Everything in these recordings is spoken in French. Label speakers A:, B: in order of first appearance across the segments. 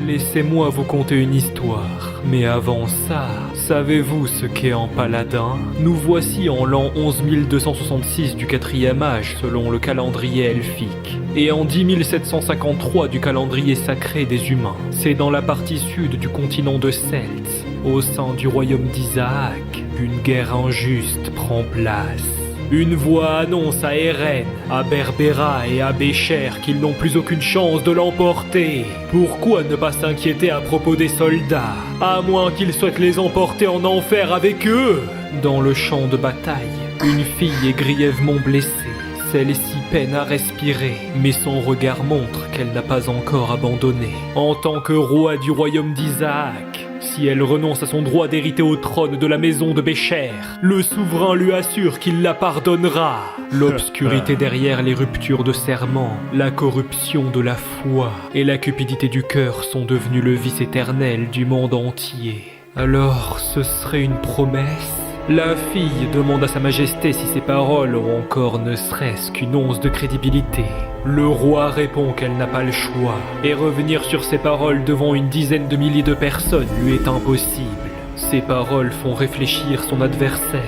A: laissez-moi vous conter une histoire. Mais avant ça, savez-vous ce qu'est un paladin? Nous voici en l'an 11266 du 4e âge selon le calendrier elfique, et en 10753 du calendrier sacré des humains. C'est dans la partie sud du continent de Celtes, au sein du royaume d'Isaac, qu'une guerre injuste prend place. Une voix annonce à Eren, à Berbera et à Bécher qu'ils n'ont plus aucune chance de l'emporter. Pourquoi ne pas s'inquiéter à propos des soldats, à moins qu'ils souhaitent les emporter en enfer avec eux? Dans le champ de bataille, une fille est grièvement blessée. Celle-ci peine à respirer, mais son regard montre qu'elle n'a pas encore abandonné. En tant que roi du royaume d'Isaac, si elle renonce à son droit d'hériter au trône de la maison de Bécher, le souverain lui assure qu'il la pardonnera. L'obscurité derrière les ruptures de serment, la corruption de la foi et la cupidité du cœur sont devenus le vice éternel du monde entier. Alors, ce serait une promesse? La fille demande à sa majesté si ses paroles ont encore ne serait-ce qu'une once de crédibilité. Le roi répond qu'elle n'a pas le choix, et revenir sur ses paroles devant une dizaine de milliers de personnes lui est impossible. Ces paroles font réfléchir son adversaire,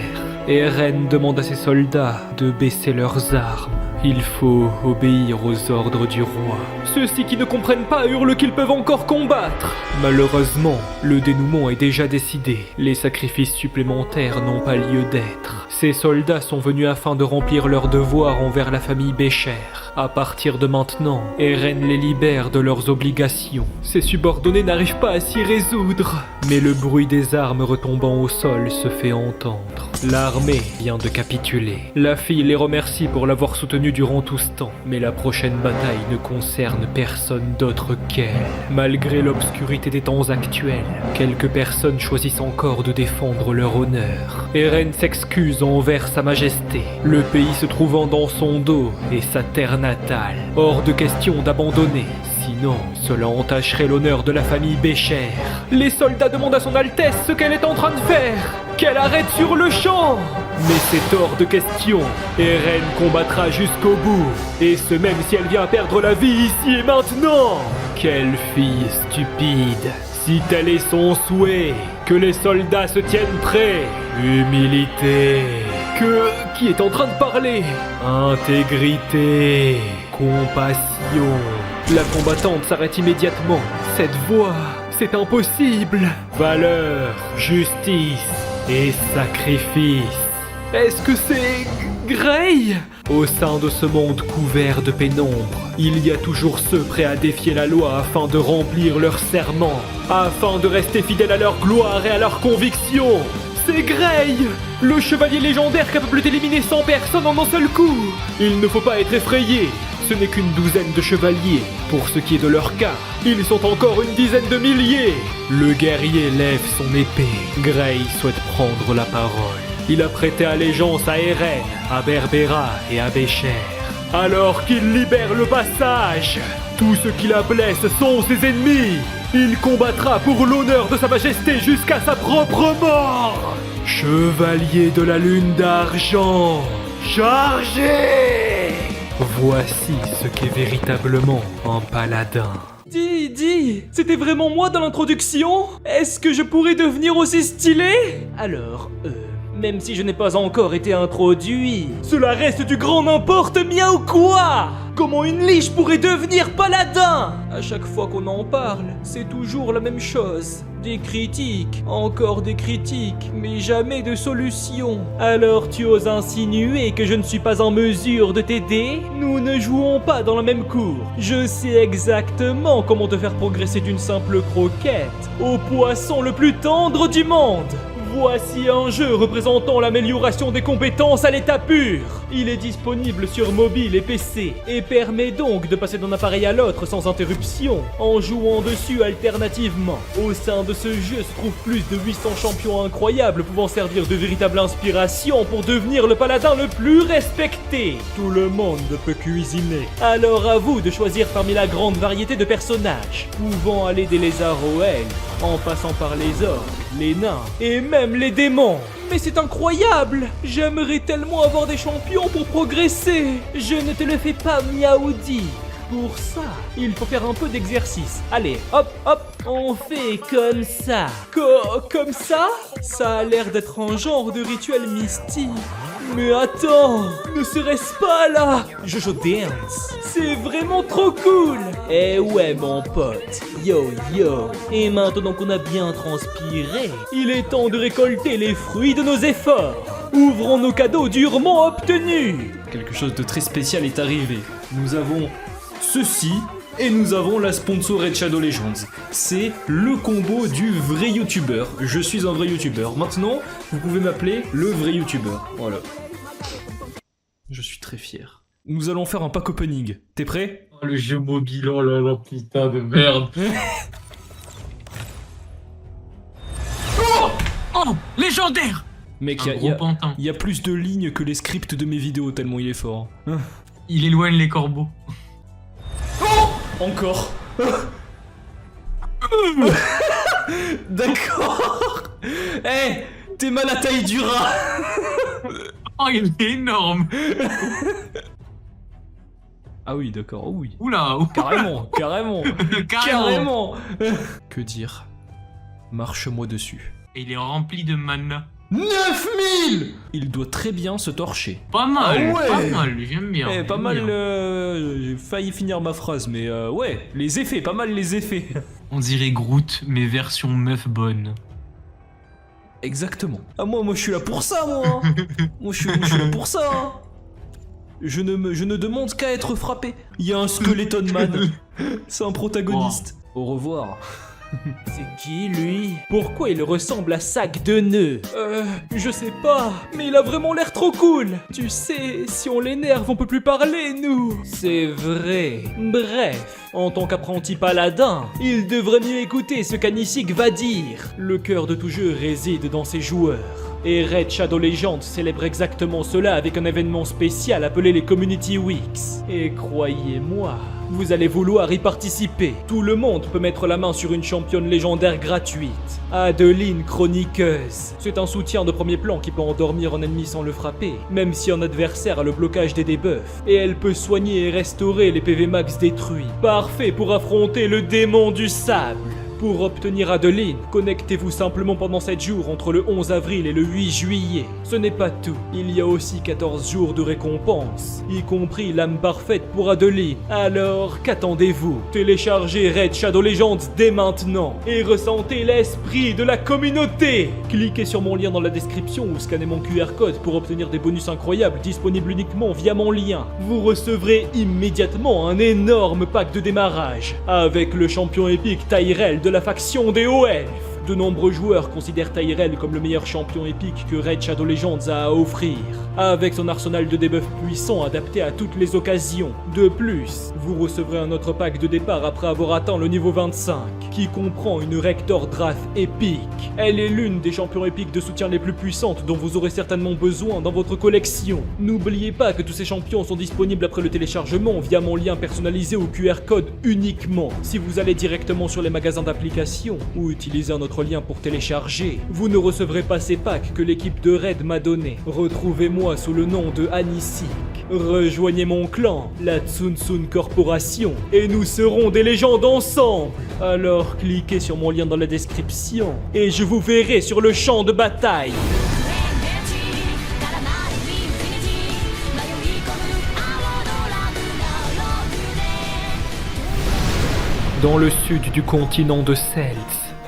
A: et Eren demande à ses soldats de baisser leurs armes. Il faut obéir aux ordres du roi. Ceux-ci qui ne comprennent pas hurlent qu'ils peuvent encore combattre. Malheureusement, le dénouement est déjà décidé. Les sacrifices supplémentaires n'ont pas lieu d'être. Ces soldats sont venus afin de remplir leur devoir envers la famille Bécher. À partir de maintenant, Eren les libère de leurs obligations. Ses subordonnés n'arrivent pas à s'y résoudre. Mais le bruit des armes retombant au sol se fait entendre. L'armée vient de capituler. La fille les remercie pour l'avoir soutenue durant tout ce temps. Mais la prochaine bataille ne concerne personne d'autre qu'elle. Malgré l'obscurité des temps actuels, quelques personnes choisissent encore de défendre leur honneur. Eren s'excuse envers sa majesté, le pays se trouvant dans son dos et sa terre natale. Hors de question d'abandonner, sinon cela entacherait l'honneur de la famille Bécher. Les soldats demandent à son Altesse ce qu'elle est en train de faire, qu'elle arrête sur le champ. Mais c'est hors de question. Eren combattra jusqu'au bout, et ce même si elle vient perdre la vie ici et maintenant. Quelle fille stupide. Si tel est son souhait, que les soldats se tiennent prêts. Humilité. Qui est en train de parler? Intégrité. Compassion. La combattante s'arrête immédiatement. Cette voix, c'est impossible. Valeur, justice et sacrifice. Est-ce que c'est Grey? Au sein de ce monde couvert de pénombre, il y a toujours ceux prêts à défier la loi afin de remplir leur serment, afin de rester fidèles à leur gloire et à leurs convictions. C'est Grey, le chevalier légendaire capable d'éliminer 100 personnes en un seul coup. Il ne faut pas être effrayé. Ce n'est qu'une douzaine de chevaliers. Pour ce qui est de leur cas, ils sont encore une dizaine de milliers. Le guerrier lève son épée. Grey souhaite prendre la parole. Il a prêté allégeance à Eren, à Berbera et à Bécher. Alors qu'il libère le passage, tous ceux qui la blessent sont ses ennemis. Il combattra pour l'honneur de sa majesté jusqu'à sa propre mort. Chevalier de la lune d'argent, chargez! Voici ce qu'est véritablement un paladin. Dis, c'était vraiment moi dans l'introduction? Est-ce que je pourrais devenir aussi stylé? Alors, même si je n'ai pas encore été introduit, cela reste du grand n'importe miaou quoi! Comment une liche pourrait devenir paladin? À chaque fois qu'on en parle, c'est toujours la même chose. Des critiques, encore des critiques, mais jamais de solution. Alors tu oses insinuer que je ne suis pas en mesure de t'aider? Nous ne jouons pas dans la même cour. Je sais exactement comment te faire progresser d'une simple croquette au poisson le plus tendre du monde. Voici un jeu représentant l'amélioration des compétences à l'état pur. Il est disponible sur mobile et PC et permet donc de passer d'un appareil à l'autre sans interruption en jouant dessus alternativement. Au sein de ce jeu se trouvent plus de 800 champions incroyables pouvant servir de véritable inspiration pour devenir le paladin le plus respecté. Tout le monde peut cuisiner. Alors à vous de choisir parmi la grande variété de personnages, pouvant aller des lézards aux elfes, en passant par les orques, les nains et même les démons. Mais c'est incroyable! J'aimerais tellement avoir des champions pour progresser. Je ne te le fais pas, Miaoudi.
B: Pour ça, il faut faire un peu d'exercice. Allez, hop, hop, on fait comme ça. Comme ça? Ça a l'air d'être un genre de rituel mystique. Mais attends, ne serait-ce pas là Jojo Dance? C'est vraiment trop cool. Eh ouais mon pote, yo yo. Et maintenant qu'on a bien transpiré, il est temps de récolter les fruits de nos efforts. Ouvrons nos cadeaux durement obtenus.
C: Quelque chose de très spécial est arrivé. Nous avons ceci et nous avons la sponsor Red Shadow Legends. C'est le combo du vrai youtubeur. Je suis un vrai youtubeur. Maintenant, vous pouvez m'appeler le vrai youtubeur. Voilà. Je suis très fier. Nous allons faire un pack opening. T'es prêt?
D: Oh, le jeu mobile, oh là là, putain de merde.
E: Oh, légendaire!
C: Mec,
E: Un gros pantin.
C: y a plus de lignes que les scripts de mes vidéos tellement il est fort.
E: Il éloigne les corbeaux.
C: Encore. D'accord. Eh, t'es mal à taille du rat.
E: Oh, il est énorme!
C: Ah oui, d'accord, oh oui.
E: Oula!
C: Carrément, carrément,
E: Carrément.
C: carrément. Que dire? Marche-moi dessus.
E: Et il est rempli de mana.
C: 9000. Il doit très bien se torcher.
E: Pas mal,
C: Ah ouais.
E: pas mal, j'aime bien.
C: Eh, pas
E: j'aime
C: mal,
E: bien.
C: j'ai failli finir ma phrase, mais ouais, les effets, pas mal les effets.
E: On dirait Groot, mais version meuf bonne.
C: Exactement. Ah moi je suis là pour ça, moi. Moi je suis là pour ça. Hein. Je ne demande qu'à être frappé. Il y a un Skeleton Man. C'est un protagoniste. Au revoir.
B: C'est qui lui? Pourquoi il ressemble à Sac de nœuds? Je sais pas, mais il a vraiment l'air trop cool. Tu sais, si on l'énerve, on peut plus parler, nous. C'est vrai. Bref, en tant qu'apprenti paladin, il devrait mieux écouter ce qu'Anisik va dire. Le cœur de tout jeu réside dans ses joueurs. Et Red Shadow Legends célèbre exactement cela avec un événement spécial appelé les Community Weeks. Et croyez-moi, vous allez vouloir y participer. Tout le monde peut mettre la main sur une championne légendaire gratuite. Adeline Chroniqueuse. C'est un soutien de premier plan qui peut endormir un ennemi sans le frapper, même si un adversaire a le blocage des debuffs. Et elle peut soigner et restaurer les PV max détruits. Parfait pour affronter le démon du sable. Pour obtenir Adeline, connectez-vous simplement pendant 7 jours entre le 11 avril et le 8 juillet. Ce n'est pas tout, il y a aussi 14 jours de récompense, y compris l'âme parfaite pour Adeline. Alors, qu'attendez-vous? Téléchargez Red Shadow Legends dès maintenant et ressentez l'esprit de la communauté. Cliquez sur mon lien dans la description ou scannez mon QR code pour obtenir des bonus incroyables disponibles uniquement via mon lien. Vous recevrez immédiatement un énorme pack de démarrage avec le champion épique Tyrell de la faction des hauts elfes. De nombreux joueurs considèrent Tyrell comme le meilleur champion épique que Red Shadow Legends a à offrir, avec son arsenal de debuffs puissants adapté à toutes les occasions. De plus, vous recevrez un autre pack de départ après avoir atteint le niveau 25, qui comprend une Rector Drath épique. Elle est l'une des champions épiques de soutien les plus puissantes dont vous aurez certainement besoin dans votre collection. N'oubliez pas que tous ces champions sont disponibles après le téléchargement via mon lien personnalisé au QR code uniquement. Si vous allez directement sur les magasins d'applications ou utilisez un autre lien pour télécharger, vous ne recevrez pas ces packs que l'équipe de Red m'a donné. Retrouvez-moi sous le nom de Anisik. Rejoignez mon clan, la Tsuntsun Corporation, et nous serons des légendes ensemble. Alors cliquez sur mon lien dans la description et je vous verrai sur le champ de bataille. Dans le sud du continent de Celts,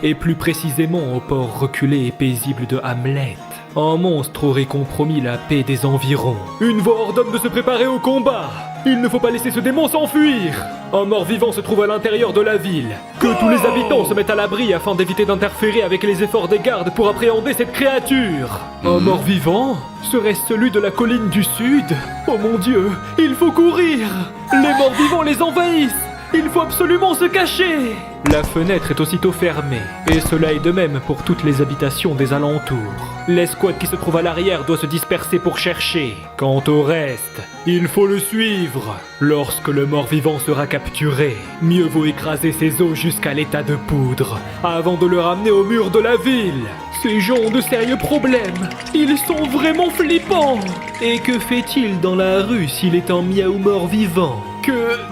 B: et plus précisément au port reculé et paisible de Hamlet, un monstre aurait compromis la paix des environs. Une voix ordonne de se préparer au combat. Il ne faut pas laisser ce démon s'enfuir. Un mort-vivant se trouve à l'intérieur de la ville. Que tous les habitants se mettent à l'abri afin d'éviter d'interférer avec les efforts des gardes pour appréhender cette créature. Un mort-vivant? Serait-ce celui de la colline du sud? Oh mon Dieu, il faut courir. Les morts-vivants les envahissent. Il faut absolument se cacher. La fenêtre est aussitôt fermée, et cela est de même pour toutes les habitations des alentours. L'escouade qui se trouve à l'arrière doit se disperser pour chercher. Quant au reste, il faut le suivre. Lorsque le mort-vivant sera capturé, mieux vaut écraser ses os jusqu'à l'état de poudre, avant de le ramener au mur de la ville. Ces gens ont de sérieux problèmes. Ils sont vraiment flippants. Et que fait-il dans la rue s'il est un miaou mort-vivant?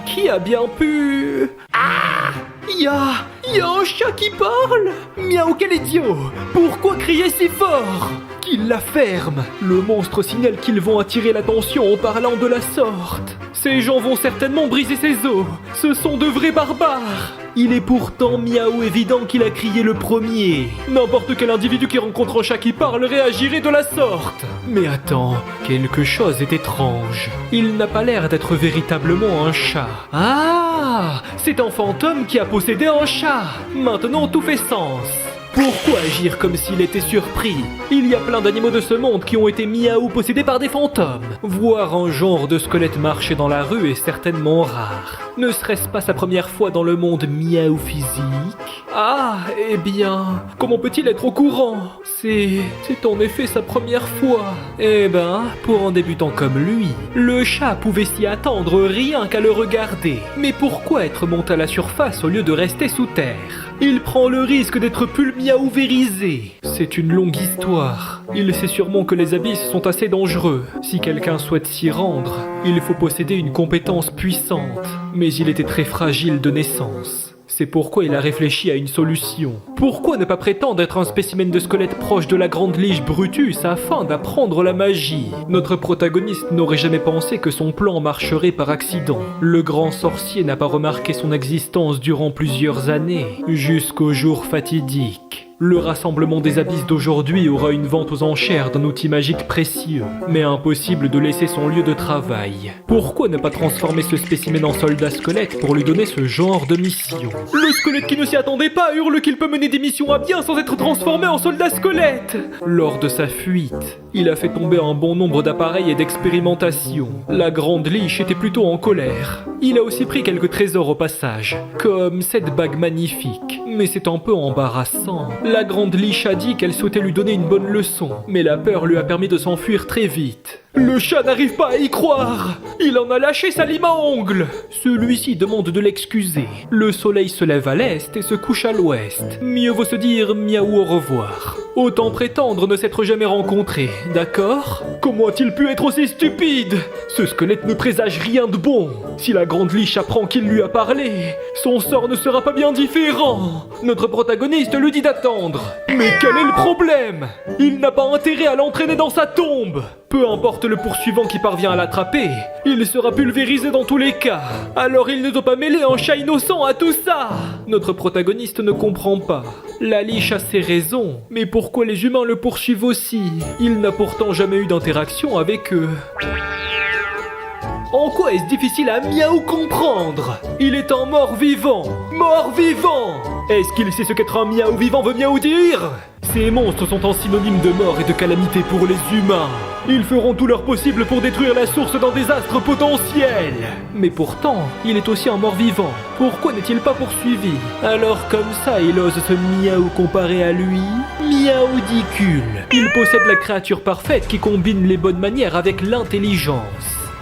A: Qui a bien pu... Ah! Y a un chat qui parle? Miaou, quel idiot! Pourquoi crier si fort? Qu'ils la ferment! Le monstre signale qu'ils vont attirer l'attention en parlant de la sorte. Ces gens vont certainement briser ses os. Ce sont de vrais barbares. Il est pourtant miaou évident qu'il a crié le premier. N'importe quel individu qui rencontre un chat qui parle réagirait de la sorte. Mais attends, quelque chose est étrange. Il n'a pas l'air d'être véritablement un chat. Ah! C'est un fantôme qui a possédé un chat. Maintenant tout fait sens. Pourquoi agir comme s'il était surpris? Il y a plein d'animaux de ce monde qui ont été miaou possédés par des fantômes. Voir un genre de squelette marcher dans la rue est certainement rare. Ne serait-ce pas sa première fois dans le monde miaou physique? Ah, eh bien, comment peut-il être au courant? C'est en effet sa première fois. Eh ben, pour un débutant comme lui, le chat pouvait s'y attendre rien qu'à le regarder. Mais pourquoi être monté à la surface au lieu de rester sous terre? Il prend le risque d'être pulmiaouvérisé. C'est une longue histoire. Il sait sûrement que les abysses sont assez dangereux. Si quelqu'un souhaite s'y rendre, il faut posséder une compétence puissante. Mais il était très fragile de naissance. C'est pourquoi il a réfléchi à une solution. Pourquoi ne pas prétendre être un spécimen de squelette proche de la grande liche Brutus afin d'apprendre la magie? Notre protagoniste n'aurait jamais pensé que son plan marcherait par accident. Le grand sorcier n'a pas remarqué son existence durant plusieurs années, jusqu'au jour fatidique. Le rassemblement des abysses d'aujourd'hui aura une vente aux enchères d'un outil magique précieux, mais impossible de laisser son lieu de travail. Pourquoi ne pas transformer ce spécimen en soldat squelette pour lui donner ce genre de mission? Le squelette qui ne s'y attendait pas hurle qu'il peut mener des missions à bien sans être transformé en soldat squelette! Lors de sa fuite, il a fait tomber un bon nombre d'appareils et d'expérimentations. La grande liche était plutôt en colère. Il a aussi pris quelques trésors au passage, comme cette bague magnifique, mais c'est un peu embarrassant. La grande liche a dit qu'elle souhaitait lui donner une bonne leçon, mais la peur lui a permis de s'enfuir très vite. Le chat n'arrive pas à y croire. Il en a lâché sa lime à ongles. Celui-ci demande de l'excuser. Le soleil se lève à l'est et se couche à l'ouest. Mieux vaut se dire miaou au revoir. Autant prétendre ne s'être jamais rencontrés, d'accord? Comment a-t-il pu être aussi stupide? Ce squelette ne présage rien de bon. Si la grande liche apprend qu'il lui a parlé, son sort ne sera pas bien différent. Notre protagoniste lui dit d'attendre. Mais quel est le problème? Il n'a pas intérêt à l'entraîner dans sa tombe. Peu importe le poursuivant qui parvient à l'attraper, il sera pulvérisé dans tous les cas. Alors il ne doit pas mêler un chat innocent à tout ça. Notre protagoniste ne comprend pas. La liche a ses raisons, mais pourquoi les humains le poursuivent aussi? Il n'a pourtant jamais eu d'interaction avec eux. En quoi est-ce difficile à miaou comprendre? Il est un mort-vivant. Mort-vivant! Est-ce qu'il sait ce qu'être un miaou vivant veut miaou dire? Ces monstres sont un synonyme de mort et de calamité pour les humains. Ils feront tout leur possible pour détruire la source d'un désastre potentiel. Mais pourtant, il est aussi un mort-vivant. Pourquoi n'est-il pas poursuivi? Alors comme ça, il ose se miaou comparer à lui? Miaoudicule. Il possède la créature parfaite qui combine les bonnes manières avec l'intelligence.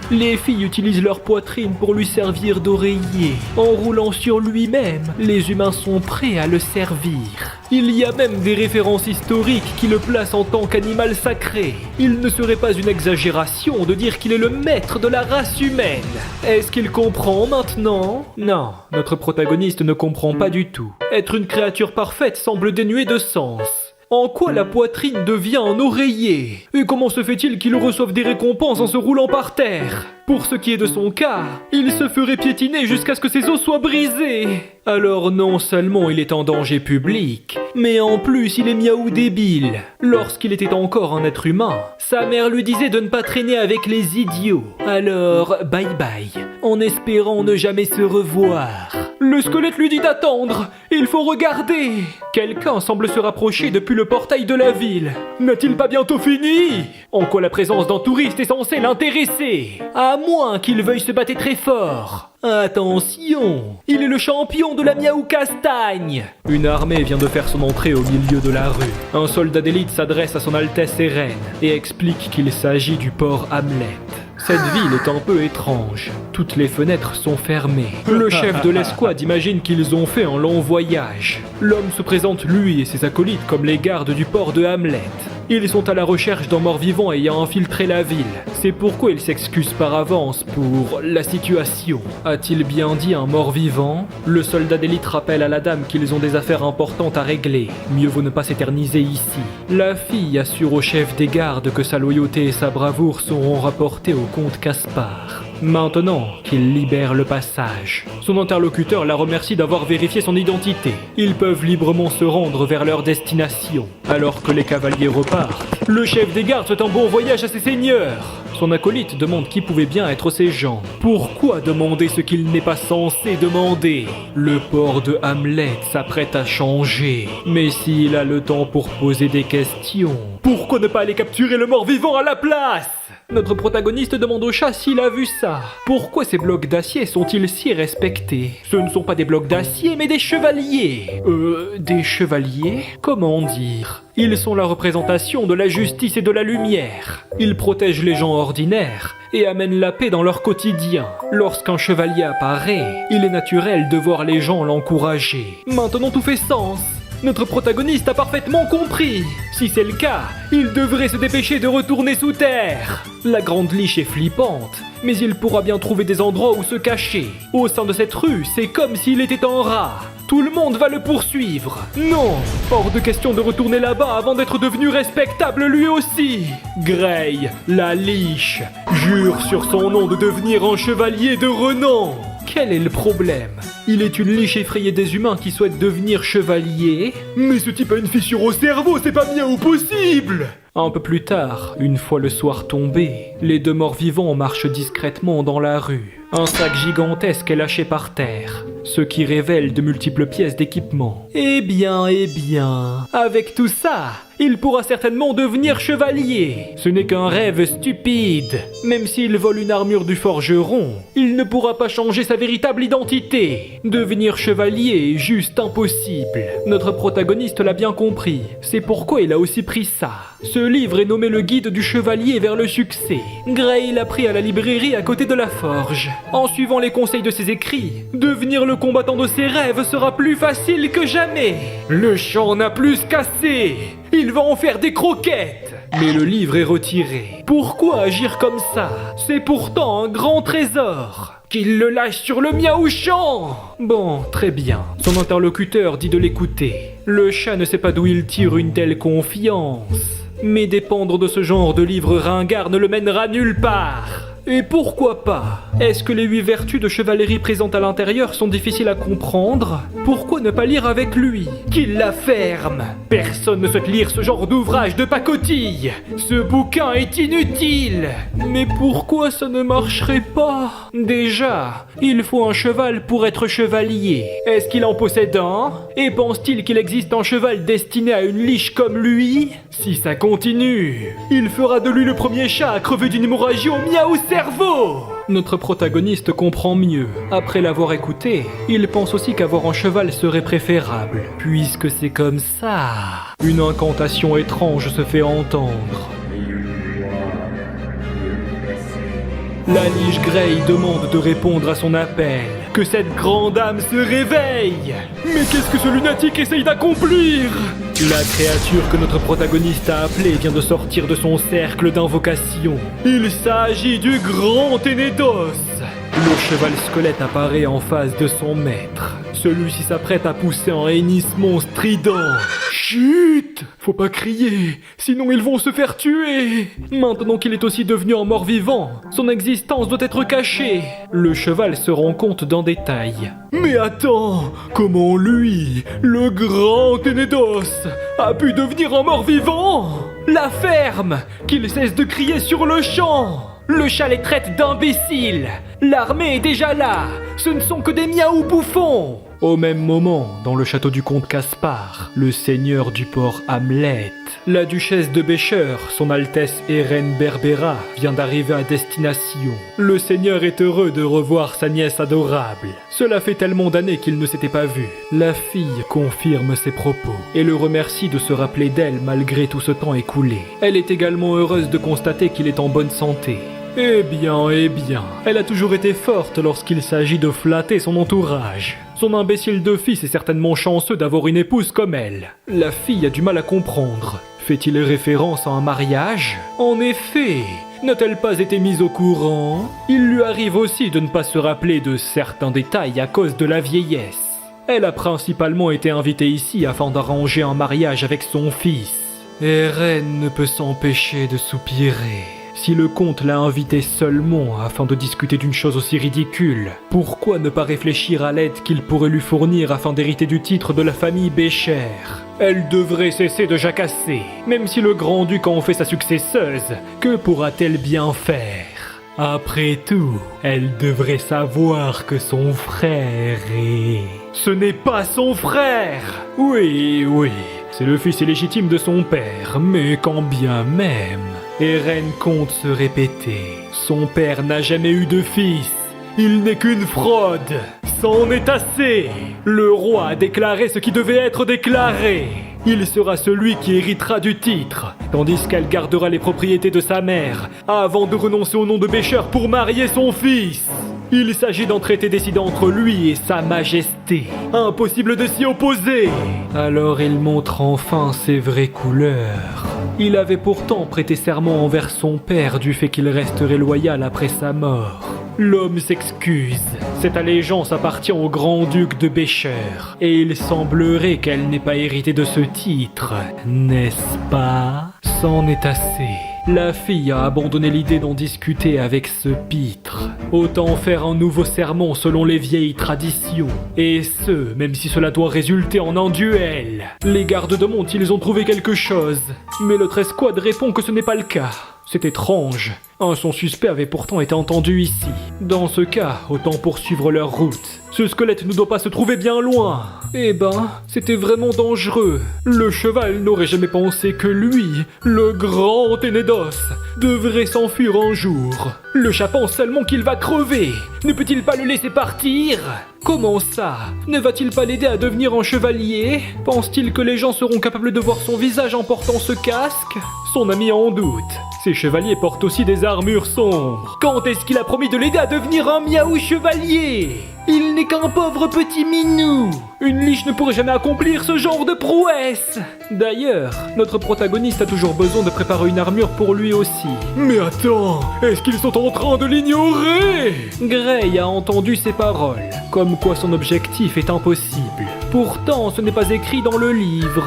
A: Les filles utilisent leur poitrine pour lui servir d'oreiller. En roulant sur lui-même, les humains sont prêts à le servir. Il y a même des références historiques qui le placent en tant qu'animal sacré. Il ne serait pas une exagération de dire qu'il est le maître de la race humaine. Est-ce qu'il comprend maintenant? Non, notre protagoniste ne comprend pas du tout. Être une créature parfaite semble dénué de sens. En quoi la poitrine devient un oreiller? Et comment se fait-il qu'il reçoive des récompenses en se roulant par terre? Pour ce qui est de son cas, il se ferait piétiner jusqu'à ce que ses os soient brisés. Alors non seulement il est en danger public, mais en plus il est miaou débile. Lorsqu'il était encore un être humain, sa mère lui disait de ne pas traîner avec les idiots. Alors bye bye, en espérant ne jamais se revoir. Le squelette lui dit d'attendre. Il faut regarder. Quelqu'un semble se rapprocher depuis le portail de la ville. N'a-t-il pas bientôt fini? En quoi la présence d'un touriste est censée l'intéresser? À moins qu'il veuille se battre très fort. Attention, il est le champion de la miaou castagne. Une armée vient de faire son entrée au milieu de la rue. Un soldat d'élite s'adresse à son Altesse et Reine et explique qu'il s'agit du port Hamlet. Cette ville est un peu étrange. Toutes les fenêtres sont fermées. Le chef de l'escouade imagine qu'ils ont fait un long voyage. L'homme se présente lui et ses acolytes comme les gardes du port de Hamlet. Ils sont à la recherche d'un mort-vivant ayant infiltré la ville. C'est pourquoi ils s'excusent par avance pour la situation. A-t-il bien dit un mort-vivant? Le soldat d'élite rappelle à la dame qu'ils ont des affaires importantes à régler. Mieux vaut ne pas s'éterniser ici. La fille assure au chef des gardes que sa loyauté et sa bravoure seront rapportées au comte Caspar. Maintenant qu'il libère le passage. Son interlocuteur la remercie d'avoir vérifié son identité. Ils peuvent librement se rendre vers leur destination. Alors que les cavaliers repartent, le chef des gardes souhaite un bon voyage à ses seigneurs. Son acolyte demande qui pouvait bien être ces gens. Pourquoi demander ce qu'il n'est pas censé demander? Le port de Hamlet s'apprête à changer. Mais s'il a le temps pour poser des questions, pourquoi ne pas aller capturer le mort-vivant à la place? Notre protagoniste demande au chat s'il a vu ça. Pourquoi ces blocs d'acier sont-ils si respectés? Ce ne sont pas des blocs d'acier, mais des chevaliers. Des chevaliers? Comment dire? Ils sont la représentation de la justice et de la lumière. Ils protègent les gens ordinaires et amènent la paix dans leur quotidien. Lorsqu'un chevalier apparaît, il est naturel de voir les gens l'encourager. Maintenant tout fait sens. Notre protagoniste a parfaitement compris. Si c'est le cas, il devrait se dépêcher de retourner sous terre. La grande liche est flippante, mais il pourra bien trouver des endroits où se cacher. Au sein de cette rue, c'est comme s'il était un rat. Tout le monde va le poursuivre. Non, hors de question de retourner là-bas avant d'être devenu respectable lui aussi. Grey, la liche, jure sur son nom de devenir un chevalier de renom. Quel est le problème? Il est une liche effrayée des humains qui souhaitent devenir chevalier. Mais ce type a une fissure au cerveau, c'est pas bien ou possible! Un peu plus tard, une fois le soir tombé, les deux morts-vivants marchent discrètement dans la rue. Un sac gigantesque est lâché par terre, ce qui révèle de multiples pièces d'équipement. Eh bien, avec tout ça, il pourra certainement devenir chevalier. Ce n'est qu'un rêve stupide. Même s'il vole une armure du forgeron, il ne pourra pas changer sa véritable identité. Devenir chevalier est juste impossible. Notre protagoniste l'a bien compris. C'est pourquoi il a aussi pris ça. Ce livre est nommé le guide du chevalier vers le succès. Grey l'a pris à la librairie à côté de la forge. En suivant les conseils de ses écrits, devenir le combattant de ses rêves sera plus facile que jamais. Le champ n'a plus cassé. Il va en faire des croquettes. Mais le livre est retiré. Pourquoi agir comme ça? C'est pourtant un grand trésor. Qu'il le lâche sur le miaou-champ. Bon, très bien. Son interlocuteur dit de l'écouter. Le chat ne sait pas d'où il tire une telle confiance. Mais dépendre de ce genre de livre ringard ne le mènera nulle part. Et pourquoi pas? Est-ce que les 8 vertus de chevalerie présentes à l'intérieur sont difficiles à comprendre? Pourquoi ne pas lire avec lui? Qu'il la ferme! Personne ne souhaite lire ce genre d'ouvrage de pacotille! Ce bouquin est inutile! Mais pourquoi ça ne marcherait pas? Déjà, il faut un cheval pour être chevalier. Est-ce qu'il en possède un? Et pense-t-il qu'il existe un cheval destiné à une liche comme lui? Si ça continue, il fera de lui le premier chat à crever d'une hémorragie au miaou-cerveau! Notre protagoniste comprend mieux. Après l'avoir écouté, il pense aussi qu'avoir un cheval serait préférable, puisque c'est comme ça. Une incantation étrange se fait entendre. La liche Grey demande de répondre à son appel. Que cette grande âme se réveille! Mais qu'est-ce que ce lunatique essaye d'accomplir? La créature que notre protagoniste a appelée vient de sortir de son cercle d'invocation. Il s'agit du grand Ténédos. Le cheval squelette apparaît en face de son maître. Celui-ci s'apprête à pousser un hennissement strident. Chut! Faut pas crier, sinon ils vont se faire tuer! Maintenant qu'il est aussi devenu un mort-vivant, son existence doit être cachée. Le cheval se rend compte d'un détail. Mais attends, comment lui, le grand Ténédos, a pu devenir un mort-vivant? La ferme! Qu'il cesse de crier sur le champ! Le chat les traite d'imbéciles! L'armée est déjà là! Ce ne sont que des miaou bouffons! Au même moment, dans le château du comte Caspar, le seigneur du port Hamlet, la duchesse de Bécher, son Altesse Hélène Berbera, vient d'arriver à destination. Le seigneur est heureux de revoir sa nièce adorable. Cela fait tellement d'années qu'ils ne s'étaient pas vus. La fille confirme ses propos et le remercie de se rappeler d'elle malgré tout ce temps écoulé. Elle est également heureuse de constater qu'il est en bonne santé. Eh bien, elle a toujours été forte lorsqu'il s'agit de flatter son entourage. Son imbécile de fils est certainement chanceux d'avoir une épouse comme elle. La fille a du mal à comprendre. Fait-il référence à un mariage? En effet, n'a-t-elle pas été mise au courant? Il lui arrive aussi de ne pas se rappeler de certains détails à cause de la vieillesse. Elle a principalement été invitée ici afin d'arranger un mariage avec son fils. Eren ne peut s'empêcher de soupirer. Si le comte l'a invitée seulement afin de discuter d'une chose aussi ridicule, pourquoi ne pas réfléchir à l'aide qu'il pourrait lui fournir afin d'hériter du titre de la famille Becher? Elle devrait cesser de jacasser, même si le grand-duc en fait sa successeuse. Que pourra-t-elle bien faire? Après tout, elle devrait savoir que son frère est... Ce n'est pas son frère! Oui, c'est le fils illégitime de son père, mais quand bien même... Eren compte se répéter. Son père n'a jamais eu de fils. Il n'est qu'une fraude. C'en est assez. Le roi a déclaré ce qui devait être déclaré. Il sera celui qui héritera du titre, tandis qu'elle gardera les propriétés de sa mère, avant de renoncer au nom de Becher pour marier son fils. Il s'agit d'un traité décidé entre lui et sa majesté. Impossible de s'y opposer. Alors il montre enfin ses vraies couleurs. Il avait pourtant prêté serment envers son père du fait qu'il resterait loyal après sa mort. L'homme s'excuse. Cette allégeance appartient au grand-duc de Becher. Et il semblerait qu'elle n'ait pas hérité de ce titre, n'est-ce pas? C'en est assez. La fille a abandonné l'idée d'en discuter avec ce pitre. Autant faire un nouveau serment selon les vieilles traditions. Et ce, même si cela doit résulter en un duel. Les gardes de monte, ils ont trouvé quelque chose. Mais l'autre escouade répond que ce n'est pas le cas. C'est étrange. Un son suspect avait pourtant été entendu ici. Dans ce cas, autant poursuivre leur route. Ce squelette ne doit pas se trouver bien loin. Eh ben, c'était vraiment dangereux. Le cheval n'aurait jamais pensé que lui, le grand Ténédos, devrait s'enfuir un jour. Le chat pense seulement qu'il va crever. Ne peut-il pas le laisser partir? Comment ça? Ne va-t-il pas l'aider à devenir un chevalier? Pense-t-il que les gens seront capables de voir son visage en portant ce casque? Son ami en doute. Ces chevaliers portent aussi des armures sombres. Quand est-ce qu'il a promis de l'aider à devenir un miaou chevalier? Il n'est qu'un pauvre petit minou. Une liche ne pourrait jamais accomplir ce genre de prouesse. D'ailleurs, notre protagoniste a toujours besoin de préparer une armure pour lui aussi. Mais attends, est-ce qu'ils sont en train de l'ignorer? Grey a entendu ces paroles, comme quoi son objectif est impossible. Pourtant, ce n'est pas écrit dans le livre.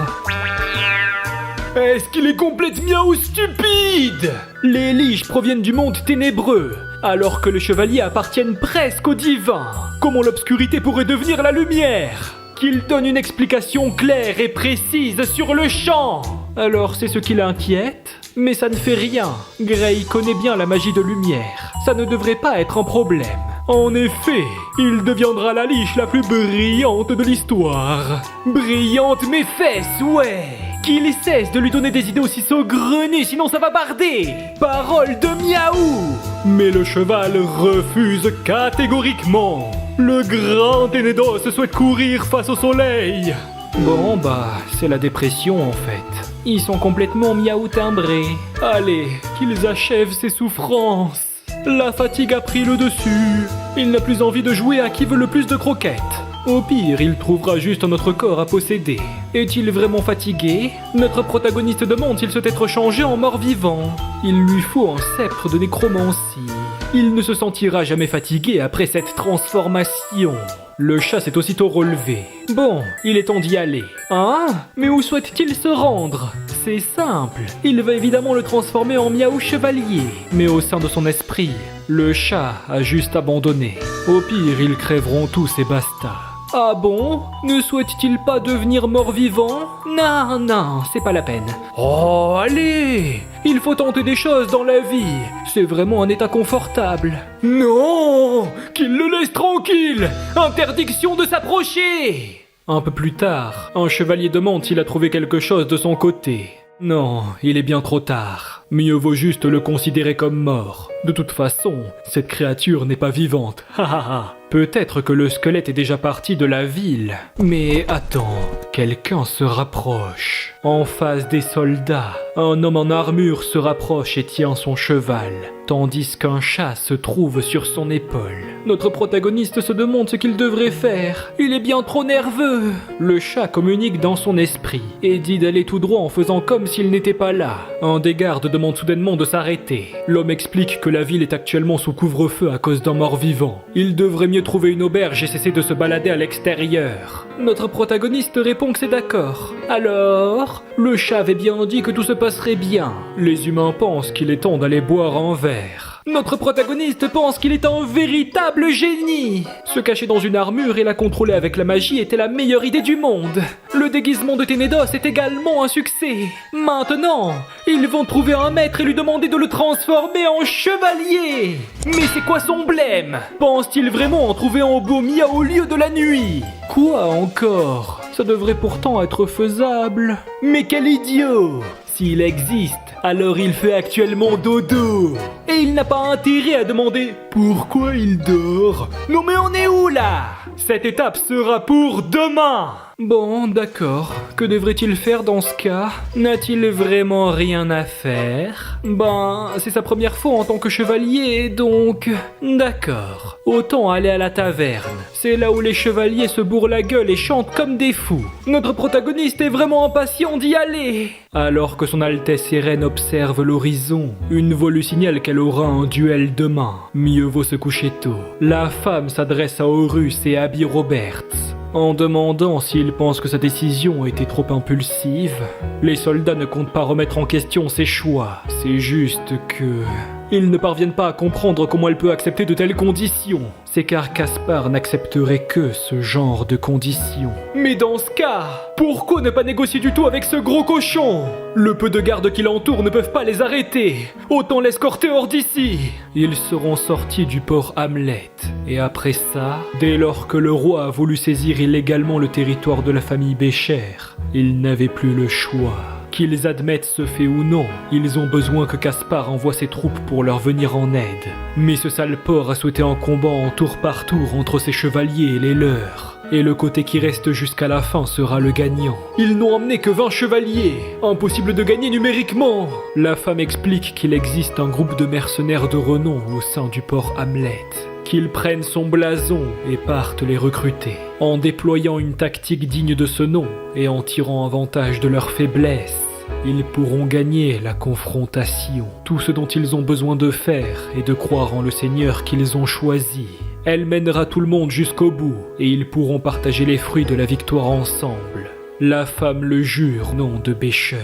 A: Est-ce qu'il est complètement stupide? Les liches proviennent du monde ténébreux, alors que les chevaliers appartiennent presque au divin. Comment l'obscurité pourrait devenir la lumière? Qu'il donne une explication claire et précise sur le champ. Alors c'est ce qui l'inquiète? Mais ça ne fait rien. Grey connaît bien la magie de lumière. Ça ne devrait pas être un problème. En effet, il deviendra la liche la plus brillante de l'histoire. Brillante mes fesses, ouais! Qu'il cesse de lui donner des idées aussi saugrenues, sinon ça va barder! Parole de miaou! Mais le cheval refuse catégoriquement. Le grand Ténédos souhaite courir face au soleil. Bon bah, c'est la dépression en fait. Ils sont complètement miaou timbrés. Allez, qu'ils achèvent ces souffrances. La fatigue a pris le dessus. Il n'a plus envie de jouer à qui veut le plus de croquettes. Au pire, il trouvera juste un autre corps à posséder. Est-il vraiment fatigué? Notre protagoniste demande s'il souhaite être changé en mort-vivant. Il lui faut un sceptre de nécromancie. Il ne se sentira jamais fatigué après cette transformation. Le chat s'est aussitôt relevé. Bon, il est temps d'y aller. Hein? Mais où souhaite-t-il se rendre? C'est simple. Il va évidemment le transformer en miaou chevalier. Mais au sein de son esprit, le chat a juste abandonné. Au pire, ils crèveront tous et basta. Ah bon? Ne souhaite-t-il pas devenir mort-vivant? Non, c'est pas la peine. Oh, allez! Il faut tenter des choses dans la vie. C'est vraiment un état confortable. Non! Qu'il le laisse tranquille! Interdiction de s'approcher! Un peu plus tard, un chevalier demande s'il a trouvé quelque chose de son côté. Non, il est bien trop tard. Mieux vaut juste le considérer comme mort. De toute façon, cette créature n'est pas vivante. Ha ha ha. Peut-être que le squelette est déjà parti de la ville. Mais attends, quelqu'un se rapproche. En face des soldats, un homme en armure se rapproche et tient son cheval, tandis qu'un chat se trouve sur son épaule. Notre protagoniste se demande ce qu'il devrait faire. Il est bien trop nerveux. Le chat communique dans son esprit et dit d'aller tout droit en faisant comme s'il n'était pas là. Un des gardes demande soudainement de s'arrêter. L'homme explique que la ville est actuellement sous couvre-feu à cause d'un mort-vivant. Il devrait mieux trouver une auberge et cesser de se balader à l'extérieur. Notre protagoniste répond que c'est d'accord. Alors, le chat avait bien dit que tout se passerait bien. Les humains pensent qu'il est temps d'aller boire un verre. Notre protagoniste pense qu'il est un véritable génie. Se cacher dans une armure et la contrôler avec la magie était la meilleure idée du monde. Le déguisement de Ténédos est également un succès. Maintenant, ils vont trouver un maître et lui demander de le transformer en chevalier. Mais c'est quoi son blême? Pense-t-il vraiment en trouver un beau Mia au lieu de la nuit? Quoi encore? Ça devrait pourtant être faisable. Mais quel idiot! S'il existe, alors il fait actuellement dodo. Et il n'a pas intérêt à demander pourquoi il dort. Non mais on est où là? Cette étape sera pour demain. Bon, d'accord. Que devrait-il faire dans ce cas? N'a-t-il vraiment rien à faire? Ben, c'est sa première fois en tant que chevalier, donc... D'accord. Autant aller à la taverne. C'est là où les chevaliers se bourrent la gueule et chantent comme des fous. Notre protagoniste est vraiment impatient d'y aller. Alors que son Altesse Sérène observe l'horizon, une voix lui signale qu'elle aura un duel demain. Mieux vaut se coucher tôt. La femme s'adresse à Horus et Abby Roberts, en demandant s'il pense que sa décision était trop impulsive. Les soldats ne comptent pas remettre en question ses choix, c'est juste que... Ils ne parviennent pas à comprendre comment elle peut accepter de telles conditions. C'est car Caspar n'accepterait que ce genre de conditions. Mais dans ce cas, pourquoi ne pas négocier du tout avec ce gros cochon? Le peu de gardes qui l'entourent ne peuvent pas les arrêter. Autant l'escorter hors d'ici. Ils seront sortis du port Hamlet. Et après ça, dès lors que le roi a voulu saisir illégalement le territoire de la famille Bécher, il n'avait plus le choix. Qu'ils admettent ce fait ou non, ils ont besoin que Caspar envoie ses troupes pour leur venir en aide. Mais ce sale porc a souhaité un combat en tour par tour entre ses chevaliers et les leurs. Et le côté qui reste jusqu'à la fin sera le gagnant. Ils n'ont emmené que 20 chevaliers. Impossible de gagner numériquement. La femme explique qu'il existe un groupe de mercenaires de renom au sein du port Hamlet. Qu'ils prennent son blason et partent les recruter, en déployant une tactique digne de ce nom et en tirant avantage de leur faiblesse. Ils pourront gagner la confrontation. Tout ce dont ils ont besoin de faire est de croire en le Seigneur qu'ils ont choisi. Elle mènera tout le monde jusqu'au bout et ils pourront partager les fruits de la victoire ensemble. La femme le jure, nom de Bécher.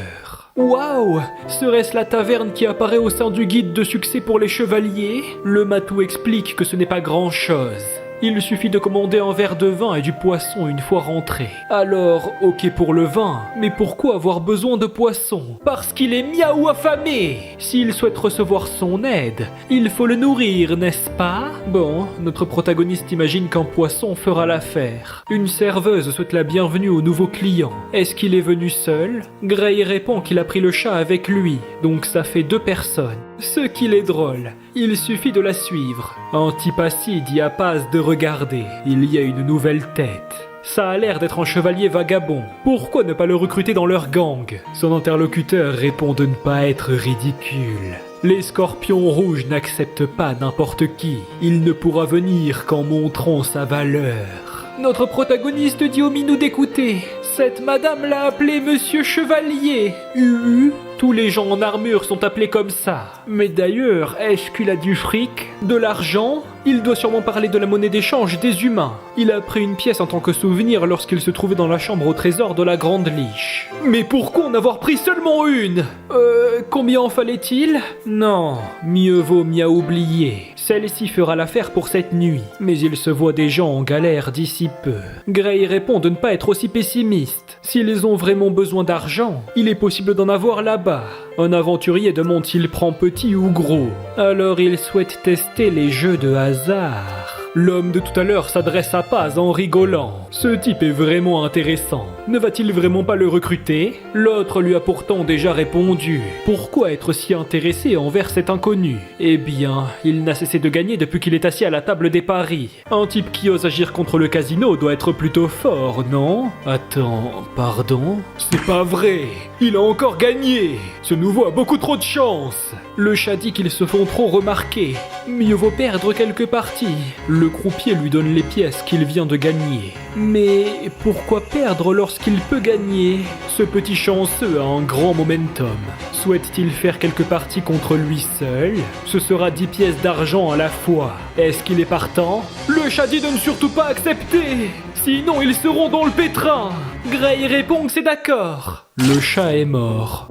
A: Waouh! Serait-ce la taverne qui apparaît au sein du guide de succès pour les chevaliers? Le matou explique que ce n'est pas grand-chose. Il suffit de commander un verre de vin et du poisson une fois rentré. Alors, ok pour le vin, mais pourquoi avoir besoin de poisson? Parce qu'il est miaou affamé! S'il souhaite recevoir son aide, il faut le nourrir, n'est-ce pas? Bon, notre protagoniste imagine qu'un poisson fera l'affaire. Une serveuse souhaite la bienvenue au nouveau client. Est-ce qu'il est venu seul? Gray répond qu'il a pris le chat avec lui, donc ça fait 2 personnes. Ce qu'il est drôle, il suffit de la suivre. Antipassi dit à Paz de regarder, il y a une nouvelle tête. Ça a l'air d'être un chevalier vagabond. Pourquoi ne pas le recruter dans leur gang? Son interlocuteur répond de ne pas être ridicule. Les scorpions rouges n'acceptent pas n'importe qui. Il ne pourra venir qu'en montrant sa valeur. Notre protagoniste dit au minou d'écouter. Cette madame l'a appelé Monsieur Chevalier. Tous les gens en armure sont appelés comme ça. Mais d'ailleurs, est-ce qu'il a du fric? De l'argent? Il doit sûrement parler de la monnaie d'échange des humains. Il a pris une pièce en tant que souvenir lorsqu'il se trouvait dans la chambre au trésor de la Grande Liche. Mais pourquoi en avoir pris seulement une? Combien en fallait-il? Non, mieux vaut m'y a oublié. Celle-ci fera l'affaire pour cette nuit. Mais il se voit des gens en galère d'ici peu. Gray répond de ne pas être aussi pessimiste. S'ils ont vraiment besoin d'argent, il est possible d'en avoir là-bas. Un aventurier demande s'il prend petit ou gros. Alors il souhaite tester les jeux de hasard. L'homme de tout à l'heure s'adresse à Paz en rigolant. Ce type est vraiment intéressant. Ne va-t-il vraiment pas le recruter? L'autre lui a pourtant déjà répondu. Pourquoi être si intéressé envers cet inconnu? Eh bien, il n'a cessé de gagner depuis qu'il est assis à la table des paris. Un type qui ose agir contre le casino doit être plutôt fort, non? Attends, pardon? C'est pas vrai! Il a encore gagné! Ce nouveau a beaucoup trop de chance! Le chat dit qu'ils se font trop remarquer. Mieux vaut perdre quelques parties. Le croupier lui donne les pièces qu'il vient de gagner. Mais pourquoi perdre lorsqu'il peut gagner? Ce petit chanceux a un grand momentum. Souhaite-t-il faire quelques parties contre lui seul? Ce sera 10 pièces d'argent à la fois. Est-ce qu'il est partant? Le chat dit de ne surtout pas accepter! Sinon ils seront dans le pétrin! Gray répond que c'est d'accord. Le chat est mort.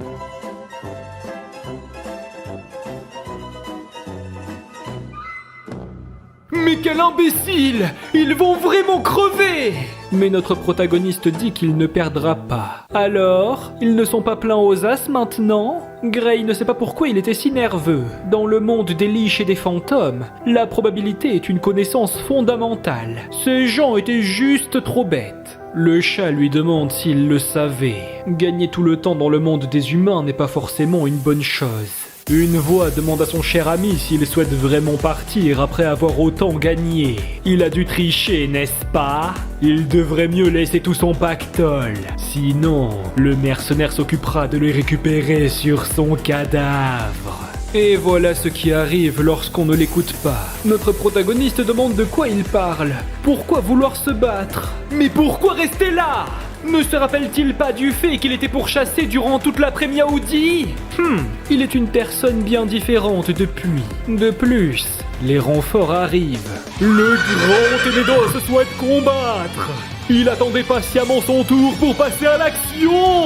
A: Mais quel imbécile! Ils vont vraiment crever! Mais notre protagoniste dit qu'il ne perdra pas. Alors, ils ne sont pas pleins aux as maintenant? Gray ne sait pas pourquoi il était si nerveux. Dans le monde des liches et des fantômes, la probabilité est une connaissance fondamentale. Ces gens étaient juste trop bêtes. Le chat lui demande s'il le savait. Gagner tout le temps dans le monde des humains n'est pas forcément une bonne chose. Une voix demande à son cher ami s'il souhaite vraiment partir après avoir autant gagné. Il a dû tricher, n'est-ce pas? Il devrait mieux laisser tout son pactole. Sinon, le mercenaire s'occupera de le récupérer sur son cadavre. Et voilà ce qui arrive lorsqu'on ne l'écoute pas. Notre protagoniste demande de quoi il parle. Pourquoi vouloir se battre? Mais pourquoi rester là? Ne se rappelle-t-il pas du fait qu'il était pourchassé durant toute l'après-midi? Il est une personne bien différente depuis. De plus, les renforts arrivent. Le grand Ténédos souhaite combattre. Il attendait patiemment son tour pour passer à l'action.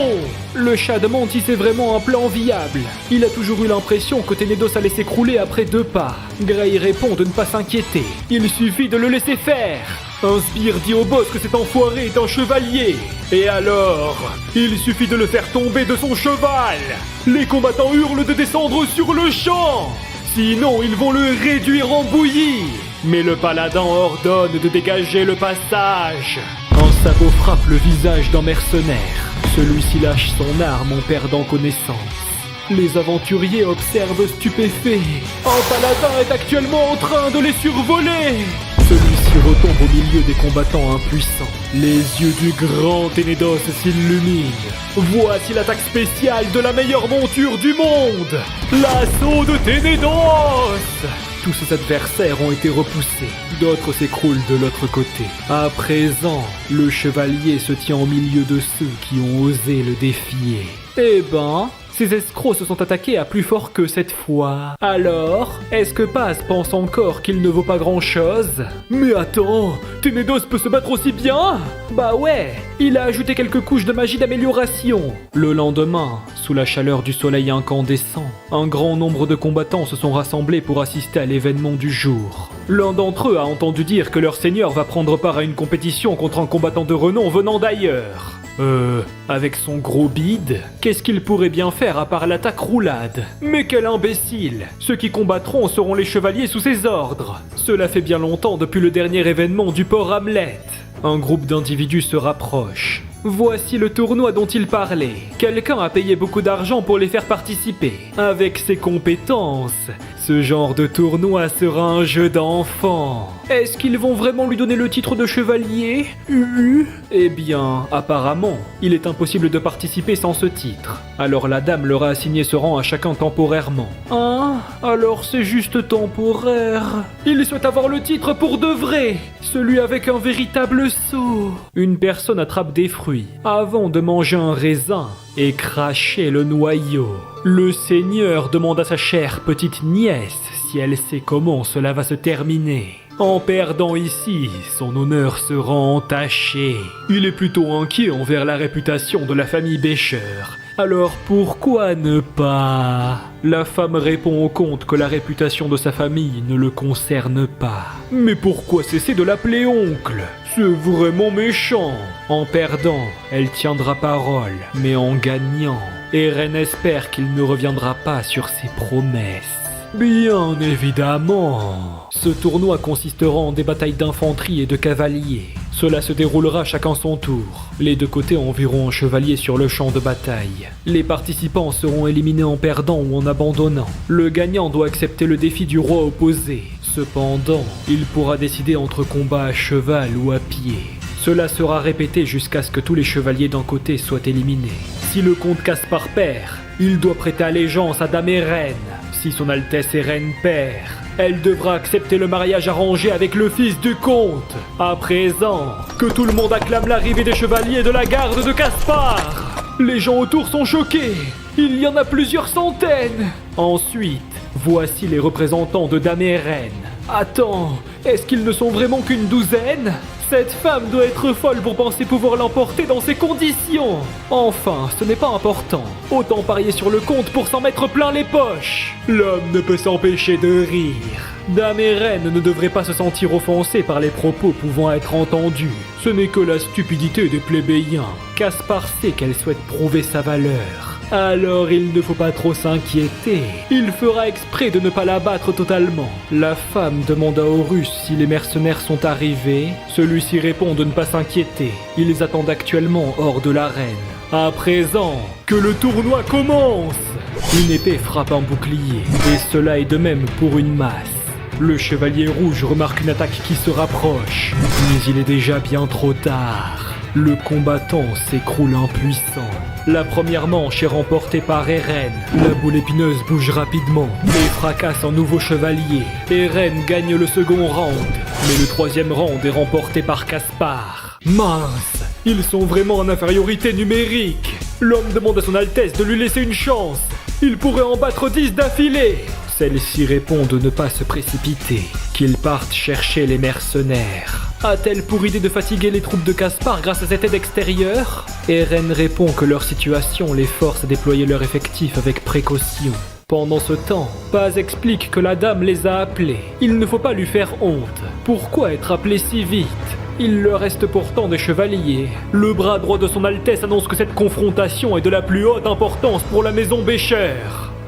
A: Le chat demande si c'est vraiment un plan viable. Il a toujours eu l'impression que Ténédos allait s'écrouler après 2 pas. Gray répond de ne pas s'inquiéter. Il suffit de le laisser faire. Un sbire dit au boss que cet enfoiré est un chevalier. Et alors, il suffit de le faire tomber de son cheval. Les combattants hurlent de descendre sur le champ. Sinon, ils vont le réduire en bouillie. Mais le paladin ordonne de dégager le passage. Un sabot frappe le visage d'un mercenaire. Celui-ci lâche son arme en perdant connaissance. Les aventuriers observent stupéfaits. Un paladin est actuellement en train de les survoler. Celui-ci retombe au milieu des combattants impuissants. Les yeux du grand Ténédos s'illuminent. Voici l'attaque spéciale de la meilleure monture du monde, l'assaut de Ténédos. Tous ses adversaires ont été repoussés. D'autres s'écroulent de l'autre côté. À présent, le chevalier se tient au milieu de ceux qui ont osé le défier. Eh ben... ces escrocs se sont attaqués à plus fort qu'eux cette fois. Alors, est-ce que Paz pense encore qu'il ne vaut pas grand-chose? Mais attends, Ténédos peut se battre aussi bien? Bah ouais, il a ajouté quelques couches de magie d'amélioration. Le lendemain, sous la chaleur du soleil incandescent, un grand nombre de combattants se sont rassemblés pour assister à l'événement du jour. L'un d'entre eux a entendu dire que leur seigneur va prendre part à une compétition contre un combattant de renom venant d'ailleurs. Avec son gros bide, qu'est-ce qu'il pourrait bien faire à part l'attaque roulade? Mais quel imbécile! Ceux qui combattront seront les chevaliers sous ses ordres. Cela fait bien longtemps depuis le dernier événement du port Hamlet. Un groupe d'individus se rapproche. Voici le tournoi dont il parlait. Quelqu'un a payé beaucoup d'argent pour les faire participer. Avec ses compétences, ce genre de tournoi sera un jeu d'enfant. Est-ce qu'ils vont vraiment lui donner le titre de chevalier? Eh bien, apparemment, il est impossible de participer sans ce titre. Alors la dame leur a assigné ce rang à chacun temporairement. Hein? Alors c'est juste temporaire. Il souhaite avoir le titre pour de vrai. Celui avec un véritable seau. Une personne attrape des fruits avant de manger un raisin et cracher le noyau. Le seigneur demande à sa chère petite nièce si elle sait comment cela va se terminer. En perdant ici, son honneur sera entaché. Il est plutôt inquiet envers la réputation de la famille Becher. Alors pourquoi ne pas? La femme répond au comte que la réputation de sa famille ne le concerne pas. Mais pourquoi cesser de l'appeler oncle? C'est vraiment méchant. En perdant, elle tiendra parole, mais en gagnant, Eren espère qu'il ne reviendra pas sur ses promesses. Bien évidemment. Ce tournoi consistera en des batailles d'infanterie et de cavaliers. Cela se déroulera chacun son tour. Les deux côtés enverront un chevalier sur le champ de bataille. Les participants seront éliminés en perdant ou en abandonnant. Le gagnant doit accepter le défi du roi opposé. Cependant, il pourra décider entre combat à cheval ou à pied. Cela sera répété jusqu'à ce que tous les chevaliers d'un côté soient éliminés. Si le comte Caspar perd, il doit prêter allégeance à Dame Irène. Si son Altesse Irène perd, elle devra accepter le mariage arrangé avec le fils du comte. À présent, que tout le monde acclame l'arrivée des chevaliers de la garde de Caspar. Les gens autour sont choqués. Il y en a plusieurs centaines. Ensuite, voici les représentants de Dame Irène. Attends, est-ce qu'ils ne sont vraiment qu'une douzaine ? Cette femme doit être folle pour penser pouvoir l'emporter dans ces conditions. Enfin, ce n'est pas important. Autant parier sur le comte pour s'en mettre plein les poches. L'homme ne peut s'empêcher de rire. Dame Irène ne devrait pas se sentir offensée par les propos pouvant être entendus. Ce n'est que la stupidité des plébéiens. Caspar sait qu'elle souhaite prouver sa valeur. Alors il ne faut pas trop s'inquiéter. Il fera exprès de ne pas la battre totalement. La femme demande à Horus si les mercenaires sont arrivés. Celui-ci répond de ne pas s'inquiéter. Ils attendent actuellement hors de l'arène. À présent, que le tournoi commence! Une épée frappe un bouclier, et cela est de même pour une masse. Le chevalier rouge remarque une attaque qui se rapproche, mais il est déjà bien trop tard. Le combattant s'écroule impuissant. La première manche est remportée par Eren. La boule épineuse bouge rapidement et fracasse un nouveau chevalier. Eren gagne le second round, mais le troisième round est remporté par Caspar. Mince, ils sont vraiment en infériorité numérique. L'homme demande à son Altesse de lui laisser une chance. Il pourrait en battre 10 d'affilée. Celle-ci répond de ne pas se précipiter, qu'ils partent chercher les mercenaires. A-t-elle pour idée de fatiguer les troupes de Caspar grâce à cette aide extérieure? Eren répond que leur situation les force à déployer leur effectif avec précaution. Pendant ce temps, Paz explique que la dame les a appelés. Il ne faut pas lui faire honte. Pourquoi être appelé si vite? Il leur reste pourtant des chevaliers. Le bras droit de son Altesse annonce que cette confrontation est de la plus haute importance pour la maison Bécher.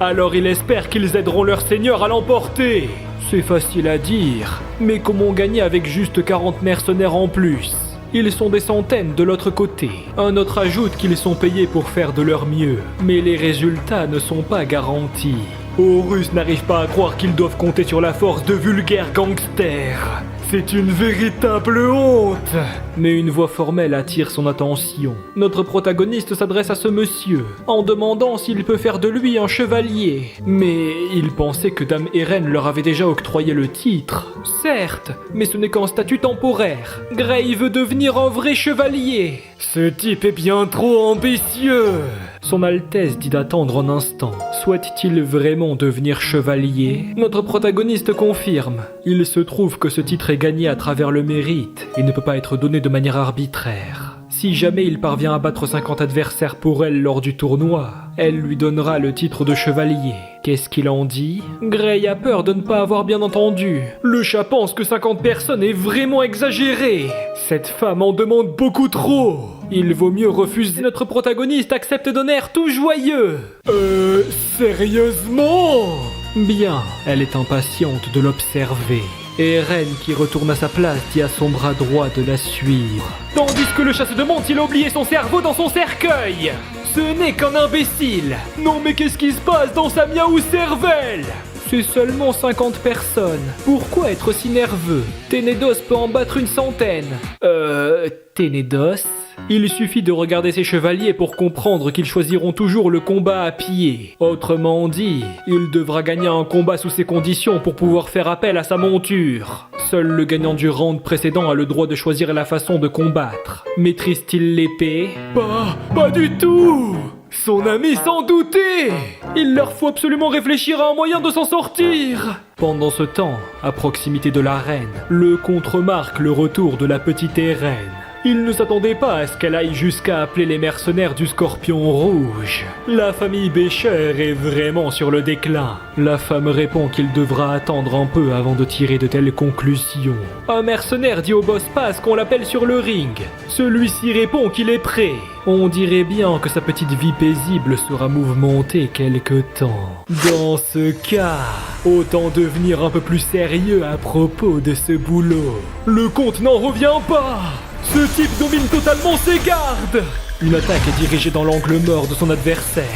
A: Alors il espère qu'ils aideront leur seigneur à l'emporter. C'est facile à dire, mais comment gagner avec juste 40 mercenaires en plus? Ils sont des centaines de l'autre côté. Un autre ajoute qu'ils sont payés pour faire de leur mieux, mais les résultats ne sont pas garantis. Horus n'arrive pas à croire qu'ils doivent compter sur la force de vulgaires gangsters. C'est une véritable honte! Mais une voix formelle attire son attention. Notre protagoniste s'adresse à ce monsieur, en demandant s'il peut faire de lui un chevalier. Mais il pensait que Dame Eren leur avait déjà octroyé le titre. Certes, mais ce n'est qu'un statut temporaire. Gray veut devenir un vrai chevalier. Ce type est bien trop ambitieux! Son Altesse dit d'attendre un instant. Souhaite-t-il vraiment devenir chevalier? Notre protagoniste confirme. Il se trouve que ce titre est gagné à travers le mérite et ne peut pas être donné de manière arbitraire. Si jamais il parvient à battre 50 adversaires pour elle lors du tournoi, elle lui donnera le titre de chevalier. Qu'est-ce qu'il en dit? Gray a peur de ne pas avoir bien entendu. Le chat pense que 50 personnes est vraiment exagéré. Cette femme en demande beaucoup trop. Il vaut mieux refuser. Notre protagoniste accepte d'un air tout joyeux. Sérieusement? Bien, elle est impatiente de l'observer. Eren, qui retourne à sa place, dit à son bras droit de la suivre. Tandis que le chat se demande s'il a oublié son cerveau dans son cercueil. Ce n'est qu'un imbécile. Non mais qu'est-ce qui se passe dans sa miaou cervelle? C'est seulement 50 personnes. Pourquoi être si nerveux? Ténédos peut en battre une centaine. Ténédos? Il suffit de regarder ces chevaliers pour comprendre qu'ils choisiront toujours le combat à pied. Autrement dit, il devra gagner un combat sous ces conditions pour pouvoir faire appel à sa monture. Seul le gagnant du round précédent a le droit de choisir la façon de combattre. Maîtrise-t-il l'épée? Pas du tout! Son ami s'en doutait! Il leur faut absolument réfléchir à un moyen de s'en sortir! Pendant ce temps, à proximité de l'arène, le comte remarque le retour de la petite Eren. Il ne s'attendait pas à ce qu'elle aille jusqu'à appeler les mercenaires du Scorpion Rouge. La famille Bécher est vraiment sur le déclin. La femme répond qu'il devra attendre un peu avant de tirer de telles conclusions. Un mercenaire dit au boss Paz qu'on l'appelle sur le ring. Celui-ci répond qu'il est prêt. On dirait bien que sa petite vie paisible sera mouvementée quelque temps. Dans ce cas, autant devenir un peu plus sérieux à propos de ce boulot. Le comte n'en revient pas! Ce type domine totalement ses gardes. Une attaque est dirigée dans l'angle mort de son adversaire,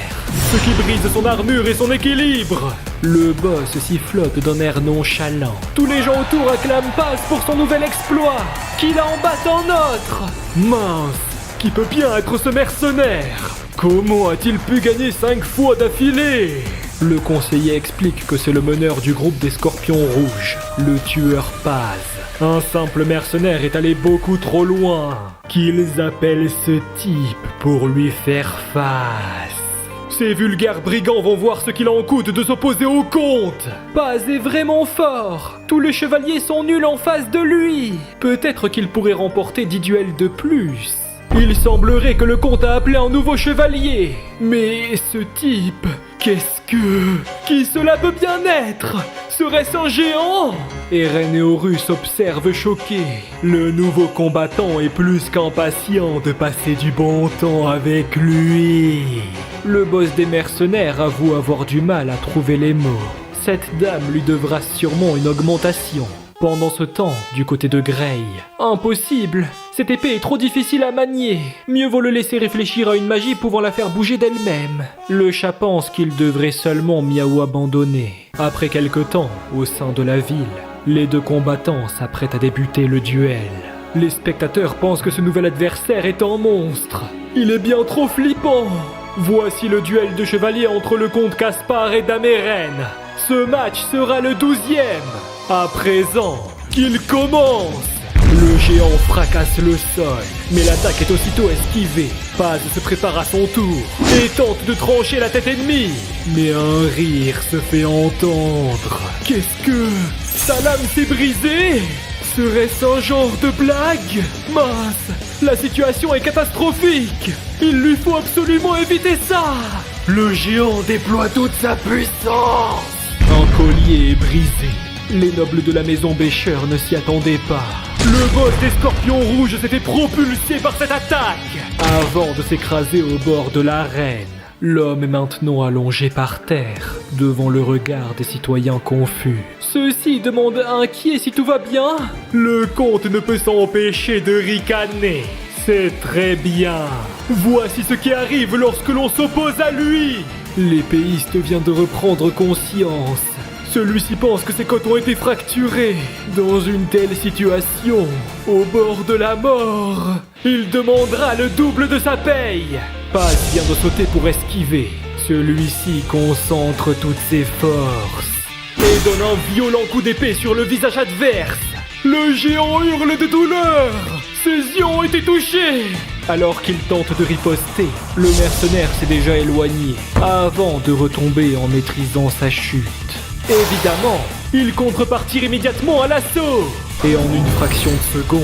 A: ce qui brise son armure et son équilibre. Le boss sifflote d'un air nonchalant. Tous les gens autour acclament Paz pour son nouvel exploit, qui la en bat en autre. Mince, qui peut bien être ce mercenaire? Comment a-t-il pu gagner 5 fois d'affilée? Le conseiller explique que c'est le meneur du groupe des Scorpions Rouges, le tueur Paz. Un simple mercenaire est allé beaucoup trop loin, qu'ils appellent ce type pour lui faire face. Ces vulgaires brigands vont voir ce qu'il en coûte de s'opposer au comte. Paz est vraiment fort. Tous les chevaliers sont nuls en face de lui. Peut-être qu'il pourrait remporter 10 duels de plus. Il semblerait que le comte a appelé un nouveau chevalier. Mais ce type, qui cela peut bien être? Serait-ce un géant? Eren et Horus observent choqués. Le nouveau combattant est plus qu'impatient de passer du bon temps avec lui. Le boss des mercenaires avoue avoir du mal à trouver les mots. Cette dame lui devra sûrement une augmentation. Pendant ce temps, du côté de Grey, impossible! Cette épée est trop difficile à manier. Mieux vaut le laisser réfléchir à une magie pouvant la faire bouger d'elle-même. Le chat pense qu'il devrait seulement Miao abandonner. Après quelque temps, au sein de la ville, les deux combattants s'apprêtent à débuter le duel. Les spectateurs pensent que ce nouvel adversaire est un monstre. Il est bien trop flippant. Voici le duel de chevaliers entre le comte Caspar et Dame Eren. Ce match sera le 12e. À présent, qu'il commence! Le géant fracasse le sol, mais l'attaque est aussitôt esquivée. Paz se prépare à son tour et tente de trancher la tête ennemie. Mais un rire se fait entendre. Qu'est-ce que... Sa lame s'est brisée? Serait-ce un genre de blague? Mince, la situation est catastrophique. Il lui faut absolument éviter ça. Le géant déploie toute sa puissance. Un collier est brisé. Les nobles de la maison Bécheur ne s'y attendaient pas. Le boss des Scorpions Rouges s'était propulsé par cette attaque avant de s'écraser au bord de l'arène. L'homme est maintenant allongé par terre, devant le regard des citoyens confus. Ceux-ci demandent inquiets si tout va bien. Le comte ne peut s'empêcher de ricaner. C'est très bien. Voici ce qui arrive lorsque l'on s'oppose à lui. L'épéiste vient de reprendre conscience. Celui-ci pense que ses côtes ont été fracturées. Dans une telle situation, au bord de la mort, il demandera le double de sa paye. Paz vient de sauter pour esquiver. Celui-ci concentre toutes ses forces et donne un violent coup d'épée sur le visage adverse. Le géant hurle de douleur. Ses yeux ont été touchés. Alors qu'il tente de riposter, le mercenaire s'est déjà éloigné avant de retomber en maîtrisant sa chute. Évidemment, il contrepartit immédiatement à l'assaut. Et en une fraction de seconde,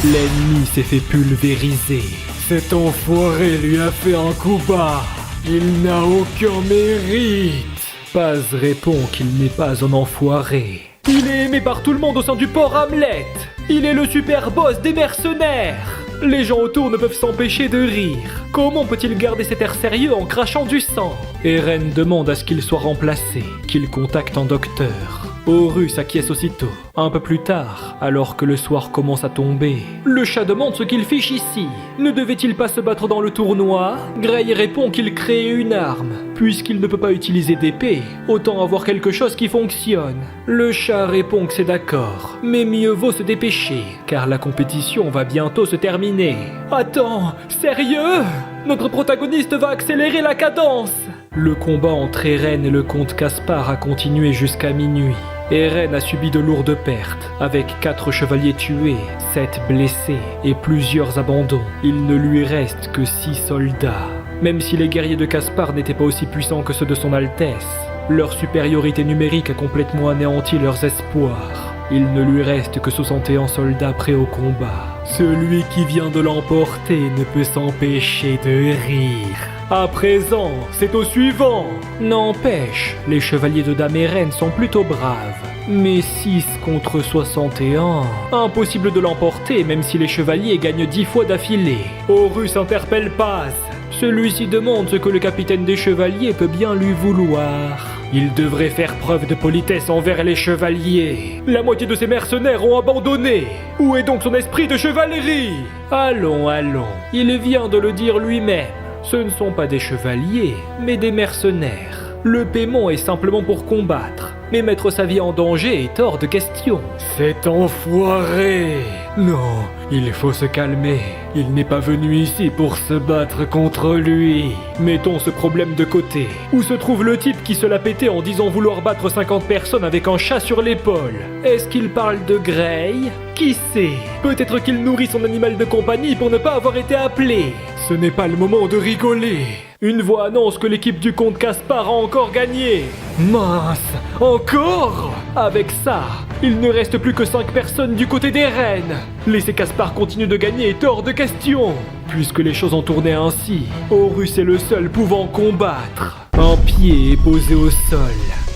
A: l'ennemi s'est fait pulvériser. Cet enfoiré lui a fait un coup bas. Il n'a aucun mérite. Paz répond qu'il n'est pas un enfoiré. Il est aimé par tout le monde au sein du port Hamlet. Il est le super boss des mercenaires. Les gens autour ne peuvent s'empêcher de rire. Comment peut-il garder cet air sérieux en crachant du sang? Eren demande à ce qu'il soit remplacé, qu'il contacte un docteur. Horus acquiesce aussitôt. Un peu plus tard, alors que le soir commence à tomber, le chat demande ce qu'il fiche ici. Ne devait-il pas se battre dans le tournoi? Grey répond qu'il crée une arme. Puisqu'il ne peut pas utiliser d'épée, autant avoir quelque chose qui fonctionne. Le chat répond que c'est d'accord, mais mieux vaut se dépêcher, car la compétition va bientôt se terminer. Attends, sérieux? Notre protagoniste va accélérer la cadence! Le combat entre Eren et le comte Caspar a continué jusqu'à minuit. Eren a subi de lourdes pertes, avec 4 chevaliers tués, 7 blessés et plusieurs abandons. Il ne lui reste que 6 soldats. Même si les guerriers de Caspar n'étaient pas aussi puissants que ceux de son Altesse, leur supériorité numérique a complètement anéanti leurs espoirs. Il ne lui reste que 61 soldats prêts au combat. Celui qui vient de l'emporter ne peut s'empêcher de rire. À présent, c'est au suivant. N'empêche, les chevaliers de Dame Eren sont plutôt braves. Mais 6 contre 61... Impossible de l'emporter même si les chevaliers gagnent 10 fois d'affilée. Horus interpelle Paz. Celui-ci demande ce que le capitaine des chevaliers peut bien lui vouloir. Il devrait faire preuve de politesse envers les chevaliers. La moitié de ses mercenaires ont abandonné. Où est donc son esprit de chevalerie? Allons, allons. Il vient de le dire lui-même. Ce ne sont pas des chevaliers, mais des mercenaires. Le paiement est simplement pour combattre. Mais mettre sa vie en danger est hors de question. Cet enfoiré! Non, il faut se calmer. Il n'est pas venu ici pour se battre contre lui. Mettons ce problème de côté. Où se trouve le type qui se l'a pété en disant vouloir battre 50 personnes avec un chat sur l'épaule? Est-ce qu'il parle de Grey? Qui sait? Peut-être qu'il nourrit son animal de compagnie pour ne pas avoir été appelé. Ce n'est pas le moment de rigoler. Une voix annonce que l'équipe du comte Caspar a encore gagné. Mince, encore? Avec ça, il ne reste plus que 5 personnes du côté des reines. Laisser Caspar continuer de gagner est hors de question. Puisque les choses ont tourné ainsi, Horus est le seul pouvant combattre. Un pied est posé au sol.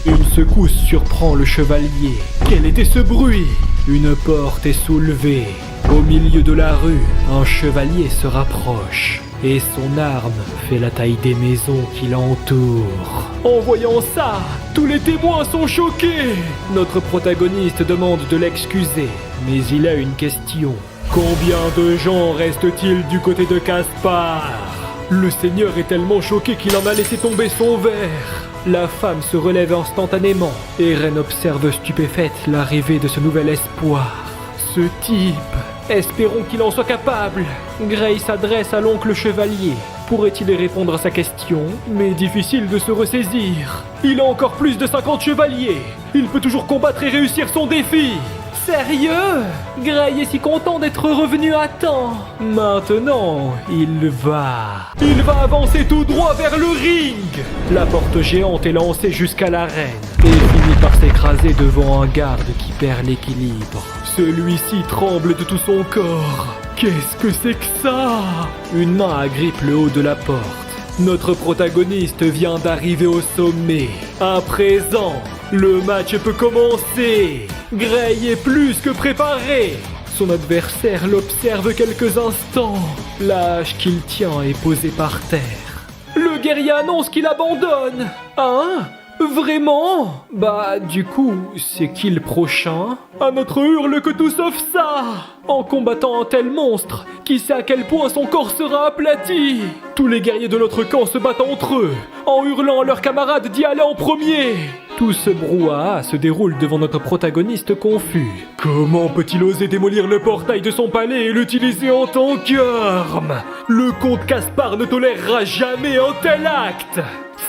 A: Une secousse surprend le chevalier. Quel était ce bruit? Une porte est soulevée. Au milieu de la rue, un chevalier se rapproche. Et son arme fait la taille des maisons qui l'entourent. En voyant ça, tous les témoins sont choqués. Notre protagoniste demande de l'excuser, mais il a une question. Combien de gens restent-ils du côté de Caspar? Le seigneur est tellement choqué qu'il en a laissé tomber son verre. La femme se relève instantanément et Ren observe stupéfaite l'arrivée de ce nouvel espoir. Ce type... Espérons qu'il en soit capable. Grey s'adresse à l'oncle chevalier. Pourrait-il répondre à sa question? Mais difficile de se ressaisir. Il a encore plus de 50 chevaliers. Il peut toujours combattre et réussir son défi. Sérieux? Grey est si content d'être revenu à temps. Maintenant, il va avancer tout droit vers le ring. La porte géante est lancée jusqu'à l'arène et finit par s'écraser devant un garde qui perd l'équilibre. Celui-ci tremble de tout son corps. Qu'est-ce que c'est que ça? Une main agrippe le haut de la porte. Notre protagoniste vient d'arriver au sommet. À présent, le match peut commencer. Grey est plus que préparé. Son adversaire l'observe quelques instants. La hache qu'il tient est posée par terre. Le guerrier annonce qu'il abandonne. Hein? Vraiment? Bah, du coup, c'est qui le prochain? À notre hurle que tout sauf ça! En combattant un tel monstre, qui sait à quel point son corps sera aplati? Tous les guerriers de l'autre camp se battent entre eux, en hurlant à leurs camarades d'y aller en premier! Tout ce brouhaha se déroule devant notre protagoniste confus. Comment peut-il oser démolir le portail de son palais et l'utiliser en tant qu'arme? Le comte Caspar ne tolérera jamais un tel acte!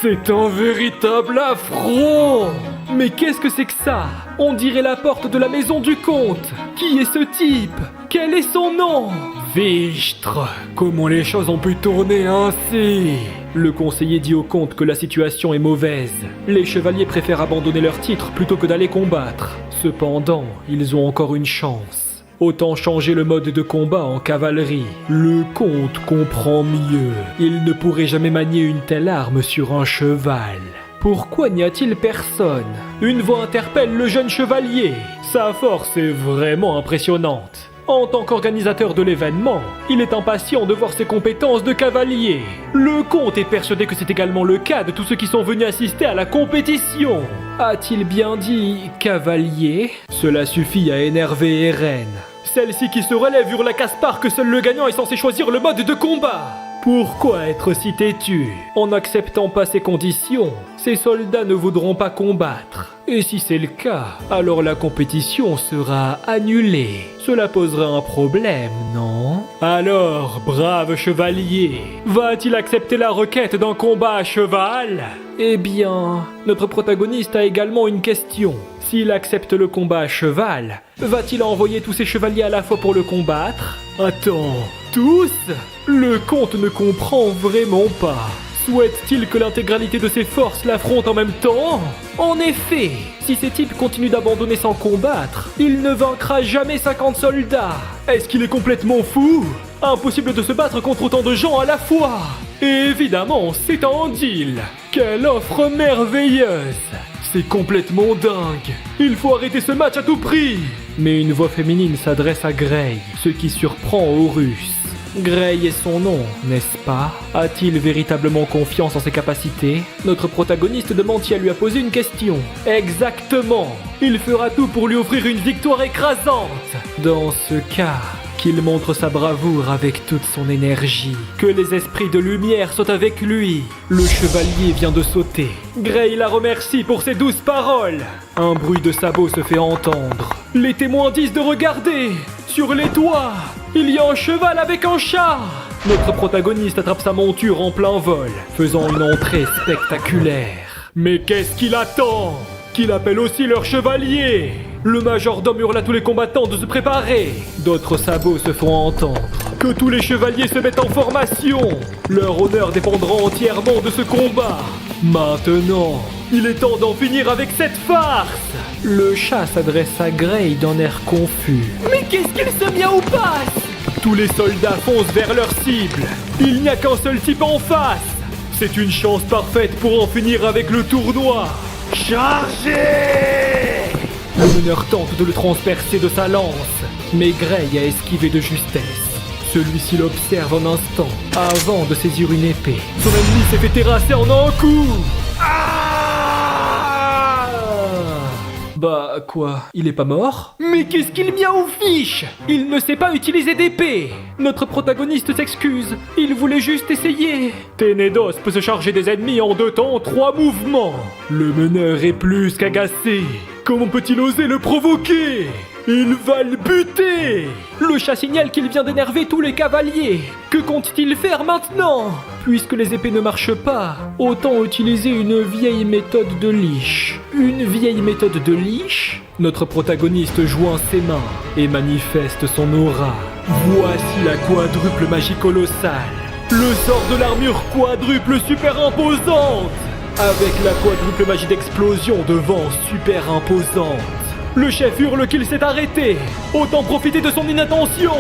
A: C'est un véritable affront! Mais qu'est-ce que c'est que ça? On dirait la porte de la maison du comte. Qui est ce type? Quel est son nom? Fichtre! Comment les choses ont pu tourner ainsi? Le conseiller dit au comte que la situation est mauvaise. Les chevaliers préfèrent abandonner leur titre plutôt que d'aller combattre. Cependant, ils ont encore une chance. Autant changer le mode de combat en cavalerie. Le comte comprend mieux. Il ne pourrait jamais manier une telle arme sur un cheval. Pourquoi n'y a-t-il personne? Une voix interpelle le jeune chevalier. Sa force est vraiment impressionnante. En tant qu'organisateur de l'événement, il est impatient de voir ses compétences de cavalier. Le comte est persuadé que c'est également le cas de tous ceux qui sont venus assister à la compétition. A-t-il bien dit cavalier? Cela suffit à énerver Eren. Celle-ci qui se relève hurle à Caspar que seul le gagnant est censé choisir le mode de combat. Pourquoi être si têtu? En n'acceptant pas ces conditions, ces soldats ne voudront pas combattre. Et si c'est le cas, alors la compétition sera annulée. Cela posera un problème, non? Alors, brave chevalier, va-t-il accepter la requête d'un combat à cheval? Eh bien, notre protagoniste a également une question. S'il accepte le combat à cheval, va-t-il envoyer tous ses chevaliers à la fois pour le combattre? Attends, tous? Le comte ne comprend vraiment pas. Souhaite-t-il que l'intégralité de ses forces l'affrontent en même temps? En effet, si ces types continuent d'abandonner sans combattre, il ne vaincra jamais 50 soldats. Est-ce qu'il est complètement fou? Impossible de se battre contre autant de gens à la fois. Et évidemment, c'est un deal. Quelle offre merveilleuse! C'est complètement dingue. Il faut arrêter ce match à tout prix. Mais une voix féminine s'adresse à Grey, ce qui surprend Horus. Gray est son nom, n'est-ce pas? A-t-il véritablement confiance en ses capacités? Notre protagoniste demande si elle lui a posé une question. Exactement! Il fera tout pour lui offrir une victoire écrasante. Dans ce cas, qu'il montre sa bravoure avec toute son énergie. Que les esprits de lumière soient avec lui. Le chevalier vient de sauter. Gray la remercie pour ses douces paroles. Un bruit de sabots se fait entendre. Les témoins disent de regarder. Sur les toits, il y a un cheval avec un chat. Notre protagoniste attrape sa monture en plein vol, faisant une entrée spectaculaire. Mais qu'est-ce qu'il attend? Qu'il appelle aussi leur chevalier. Le majordome hurle à tous les combattants de se préparer. D'autres sabots se font entendre. Que tous les chevaliers se mettent en formation. Leur honneur dépendra entièrement de ce combat. Maintenant, il est temps d'en finir avec cette farce. Le chat s'adresse à Gray d'un air confus. Mais qu'est-ce qu'il se miaou-passe? Tous les soldats foncent vers leur cible. Il n'y a qu'un seul type en face. C'est une chance parfaite pour en finir avec le tournoi. Chargez! Le meneur tente de le transpercer de sa lance, mais Gray a esquivé de justesse. Celui-ci l'observe un instant, avant de saisir une épée. Son ennemi s'est fait terrasser en un coup. Bah, quoi? Il est pas mort? Mais qu'est-ce qu'il miaou-fiche? Il ne sait pas utiliser d'épée. Notre protagoniste s'excuse. Il voulait juste essayer. Ténédos peut se charger des ennemis en 2 temps, 3 mouvements. Le meneur est plus qu'agacé. Comment peut-il oser le provoquer? Il va le buter! Le chat signale qu'il vient d'énerver tous les cavaliers. Que compte-t-il faire maintenant? Puisque les épées ne marchent pas, autant utiliser une vieille méthode de liche. Une vieille méthode de liche? Notre protagoniste joint ses mains et manifeste son aura. Voici la quadruple magie colossale. Le sort de l'armure quadruple super imposante. Avec la quadruple magie d'explosion devant super imposante. Le chef hurle qu'il s'est arrêté. Autant profiter de son inattention.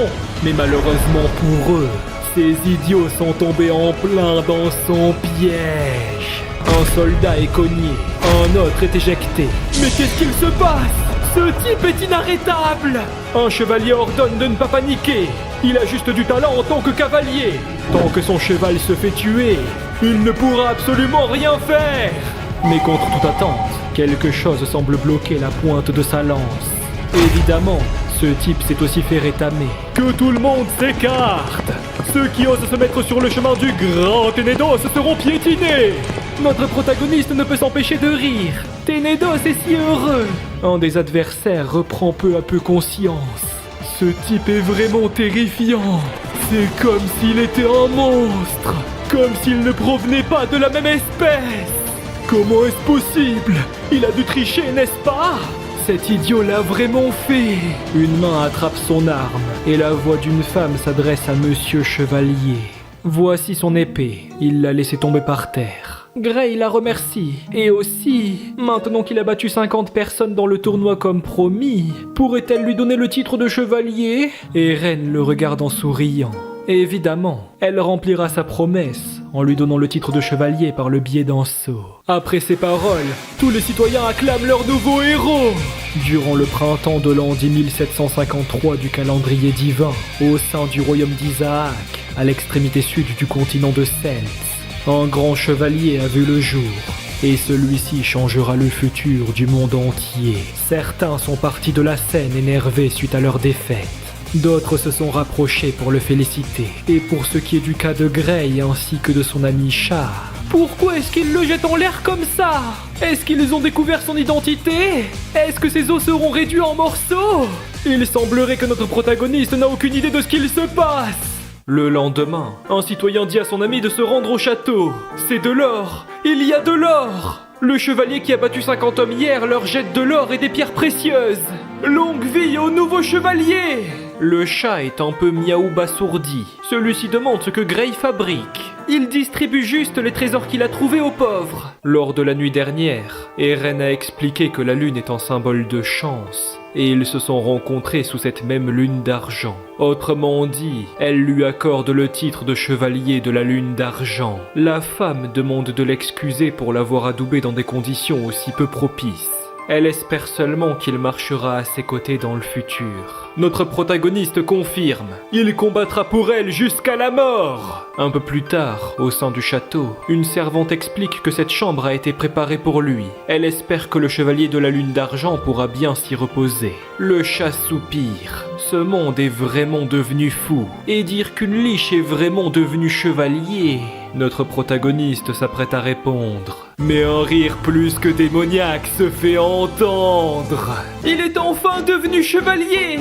A: Mais malheureusement pour eux, ces idiots sont tombés en plein dans son piège. Un soldat est cogné, un autre est éjecté. Mais qu'est-ce qu'il se passe? Ce type est inarrêtable. Un chevalier ordonne de ne pas paniquer. Il a juste du talent en tant que cavalier. Tant que son cheval se fait tuer, il ne pourra absolument rien faire. Mais contre toute attente, quelque chose semble bloquer la pointe de sa lance. Évidemment, ce type s'est aussi fait rétamer. Que tout le monde s'écarte. Ceux qui osent se mettre sur le chemin du grand Ténédos seront piétinés. Notre protagoniste ne peut s'empêcher de rire. Ténédos est si heureux. Un des adversaires reprend peu à peu conscience. Ce type est vraiment terrifiant. C'est comme s'il était un monstre. Comme s'il ne provenait pas de la même espèce. Comment est-ce possible? Il a dû tricher, n'est-ce pas? Cet idiot l'a vraiment fait. Une main attrape son arme et la voix d'une femme s'adresse à Monsieur Chevalier. Voici son épée. Il l'a laissée tomber par terre. Gray la remercie. Et aussi, maintenant qu'il a battu 50 personnes dans le tournoi comme promis, pourrait-elle lui donner le titre de chevalier? Et Ren le regarde en souriant. Évidemment, elle remplira sa promesse en lui donnant le titre de chevalier par le biais d'un sceau. Après ces paroles, tous les citoyens acclament leur nouveau héros. Durant le printemps de l'an 1753 du calendrier divin, au sein du royaume d'Isaac, à l'extrémité sud du continent de Celtes, un grand chevalier a vu le jour. Et celui-ci changera le futur du monde entier. Certains sont partis de la scène énervés suite à leur défaite. D'autres se sont rapprochés pour le féliciter. Et pour ce qui est du cas de Gray ainsi que de son ami Chat, pourquoi est-ce qu'ils le jettent en l'air comme ça? Est-ce qu'ils ont découvert son identité? Est-ce que ses os seront réduits en morceaux? Il semblerait que notre protagoniste n'a aucune idée de ce qu'il se passe. Le lendemain, un citoyen dit à son ami de se rendre au château. C'est de l'or! Il y a de l'or! Le chevalier qui a battu 50 hommes hier leur jette de l'or et des pierres précieuses. Longue vie au nouveau chevalier! Le chat est un peu miaou-basourdi. Celui-ci demande ce que Gray fabrique. Il distribue juste les trésors qu'il a trouvés aux pauvres. Lors de la nuit dernière, Eren a expliqué que la lune est un symbole de chance. Et ils se sont rencontrés sous cette même lune d'argent. Autrement dit, elle lui accorde le titre de chevalier de la lune d'argent. La femme demande de l'excuser pour l'avoir adoubé dans des conditions aussi peu propices. Elle espère seulement qu'il marchera à ses côtés dans le futur. Notre protagoniste confirme, il combattra pour elle jusqu'à la mort. Un peu plus tard, au sein du château, une servante explique que cette chambre a été préparée pour lui. Elle espère que le chevalier de la lune d'argent pourra bien s'y reposer. Le chat soupire. Ce monde est vraiment devenu fou. Et dire qu'une liche est vraiment devenue chevalier... Notre protagoniste s'apprête à répondre. Mais un rire plus que démoniaque se fait entendre. Il est enfin devenu chevalier.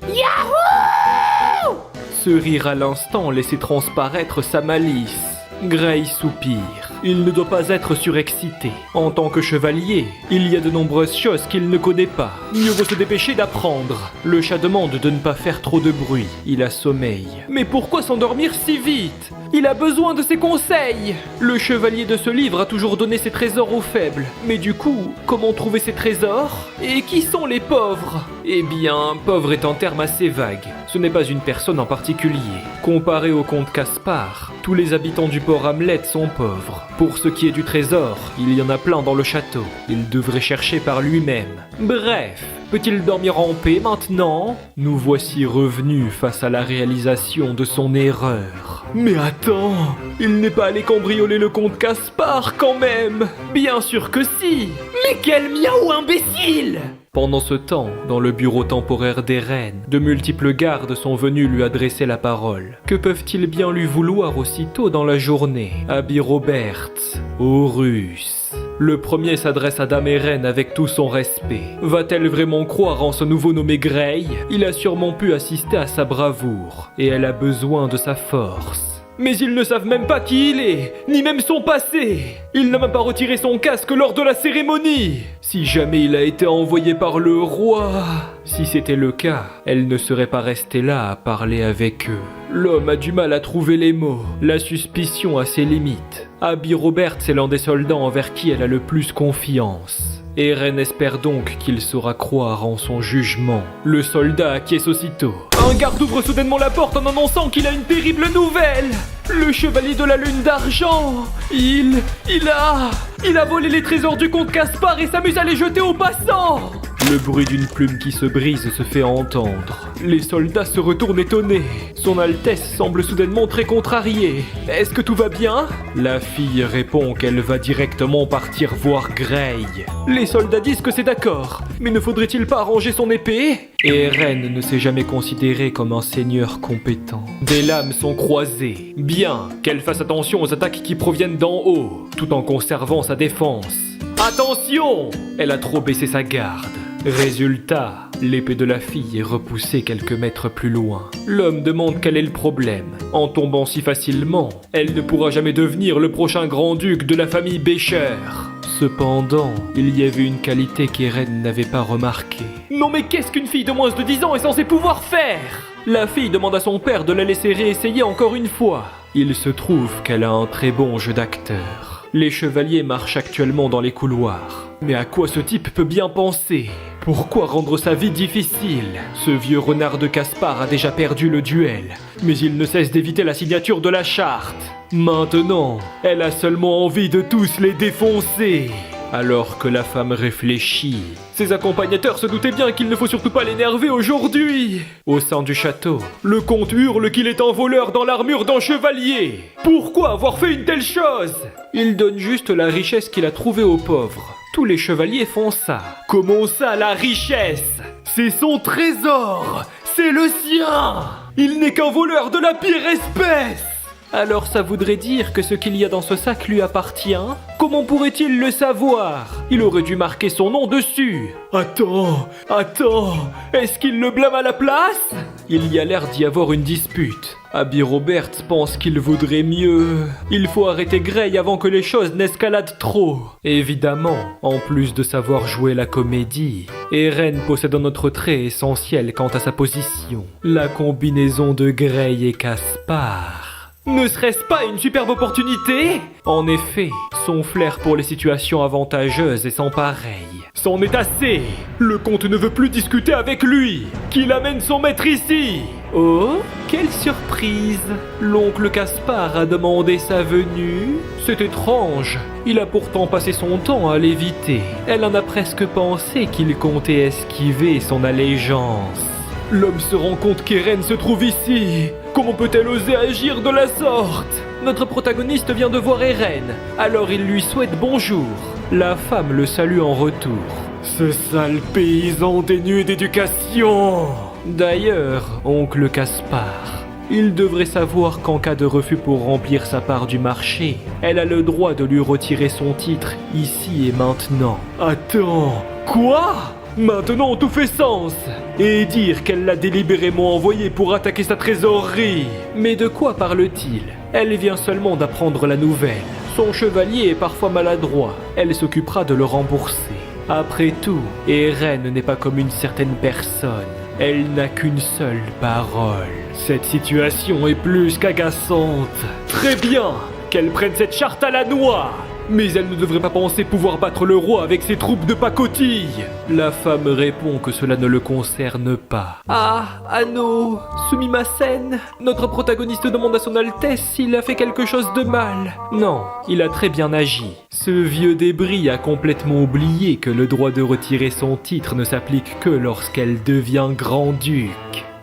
A: Yahoo! Ce rire à l'instant laissait transparaître sa malice. Gray soupire. Il ne doit pas être surexcité. En tant que chevalier, il y a de nombreuses choses qu'il ne connaît pas. Mieux vaut se dépêcher d'apprendre. Le chat demande de ne pas faire trop de bruit. Il a sommeil. Mais pourquoi s'endormir si vite? Il a besoin de ses conseils. Le chevalier de ce livre a toujours donné ses trésors aux faibles. Mais du coup, comment trouver ces trésors? Et qui sont les pauvres? Eh bien, pauvre est un terme assez vague. Ce n'est pas une personne en particulier. Comparé au comte Caspar, tous les habitants du port Hamlet sont pauvres. Pour ce qui est du trésor, il y en a plein dans le château. Il devrait chercher par lui-même. Bref, peut-il dormir en paix maintenant? Nous voici revenus face à la réalisation de son erreur. Mais attends, il n'est pas allé cambrioler le comte Caspar quand même. Bien sûr que si. Mais quel miaou imbécile! Pendant ce temps, dans le bureau temporaire des reines, de multiples gardes sont venus lui adresser la parole. Que peuvent-ils bien lui vouloir aussitôt dans la journée? Abby Roberts, Horus. Le premier s'adresse à Dame Eren avec tout son respect. Va-t-elle vraiment croire en ce nouveau nommé Grey? Il a sûrement pu assister à sa bravoure, et elle a besoin de sa force. Mais ils ne savent même pas qui il est, ni même son passé. Il n'a même pas retiré son casque lors de la cérémonie. Si jamais il a été envoyé par le roi... Si c'était le cas, elle ne serait pas restée là à parler avec eux. L'homme a du mal à trouver les mots. La suspicion a ses limites. Abby Roberts est l'un des soldats envers qui elle a le plus confiance. Eren espère donc qu'il saura croire en son jugement. Le soldat acquiesce aussitôt. Un garde ouvre soudainement la porte en annonçant qu'il a une terrible nouvelle. Le chevalier de la lune d'argent, il a volé les trésors du comte Caspar et s'amuse à les jeter aux passants. Le bruit d'une plume qui se brise se fait entendre. Les soldats se retournent étonnés. Son Altesse semble soudainement très contrariée. Est-ce que tout va bien? La fille répond qu'elle va directement partir voir Grey. Les soldats disent que c'est d'accord. Mais ne faudrait-il pas arranger son épée? Et Eren ne s'est jamais considéré comme un seigneur compétent. Des lames sont croisées. Bien, qu'elle fasse attention aux attaques qui proviennent d'en haut, tout en conservant sa défense. Attention! Elle a trop baissé sa garde. Résultat, l'épée de la fille est repoussée quelques mètres plus loin. L'homme demande quel est le problème. En tombant si facilement, elle ne pourra jamais devenir le prochain grand-duc de la famille Becher. Cependant, il y avait une qualité qu'Eren n'avait pas remarquée. Non mais qu'est-ce qu'une fille de moins de 10 ans est censée pouvoir faire? La fille demande à son père de la laisser réessayer encore une fois. Il se trouve qu'elle a un très bon jeu d'acteur. Les chevaliers marchent actuellement dans les couloirs. Mais à quoi ce type peut bien penser? Pourquoi rendre sa vie difficile? Ce vieux renard de Caspar a déjà perdu le duel, mais il ne cesse d'éviter la signature de la charte. Maintenant, elle a seulement envie de tous les défoncer. Alors que la femme réfléchit, ses accompagnateurs se doutaient bien qu'il ne faut surtout pas l'énerver aujourd'hui. Au sein du château, le comte hurle qu'il est un voleur dans l'armure d'un chevalier. Pourquoi avoir fait une telle chose? Il donne juste la richesse qu'il a trouvée aux pauvres. Tous les chevaliers font ça. Comment ça, la richesse? C'est son trésor! C'est le sien! Il n'est qu'un voleur de la pire espèce! Alors ça voudrait dire que ce qu'il y a dans ce sac lui appartient? Comment pourrait-il le savoir? Il aurait dû marquer son nom dessus. Attends, est-ce qu'il le blâme à la place? Il y a l'air d'y avoir une dispute. Abby Roberts pense qu'il vaudrait mieux... Il faut arrêter Grey avant que les choses n'escaladent trop. Évidemment, en plus de savoir jouer la comédie, Eren possède un autre trait essentiel quant à sa position. La combinaison de Grey et Caspar. Ne serait-ce pas une superbe opportunité? En effet, son flair pour les situations avantageuses est sans pareil. C'en est assez! Le comte ne veut plus discuter avec lui! Qu'il amène son maître ici! Oh, quelle surprise! L'oncle Caspar a demandé sa venue? C'est étrange. Il a pourtant passé son temps à l'éviter. Elle en a presque pensé qu'il comptait esquiver son allégeance. L'homme se rend compte qu'Eren se trouve ici. Comment peut-elle oser agir de la sorte? Notre protagoniste vient de voir Eren, alors il lui souhaite bonjour. La femme le salue en retour. Ce sale paysan dénué d'éducation! D'ailleurs, oncle Caspar, il devrait savoir qu'en cas de refus pour remplir sa part du marché, elle a le droit de lui retirer son titre ici et maintenant. Attends, quoi? Maintenant tout fait sens! Et dire qu'elle l'a délibérément envoyé pour attaquer sa trésorerie! Mais de quoi parle-t-il? Elle vient seulement d'apprendre la nouvelle. Son chevalier est parfois maladroit, elle s'occupera de le rembourser. Après tout, Eren n'est pas comme une certaine personne. Elle n'a qu'une seule parole. Cette situation est plus qu'agaçante. Très bien, qu'elle prenne cette charte à la noix. Mais elle ne devrait pas penser pouvoir battre le roi avec ses troupes de pacotille. La femme répond que cela ne le concerne pas. Ah, Anno, Sumimasen, notre protagoniste demande à son Altesse s'il a fait quelque chose de mal. Non, il a très bien agi. Ce vieux débris a complètement oublié que le droit de retirer son titre ne s'applique que lorsqu'elle devient grand-duc.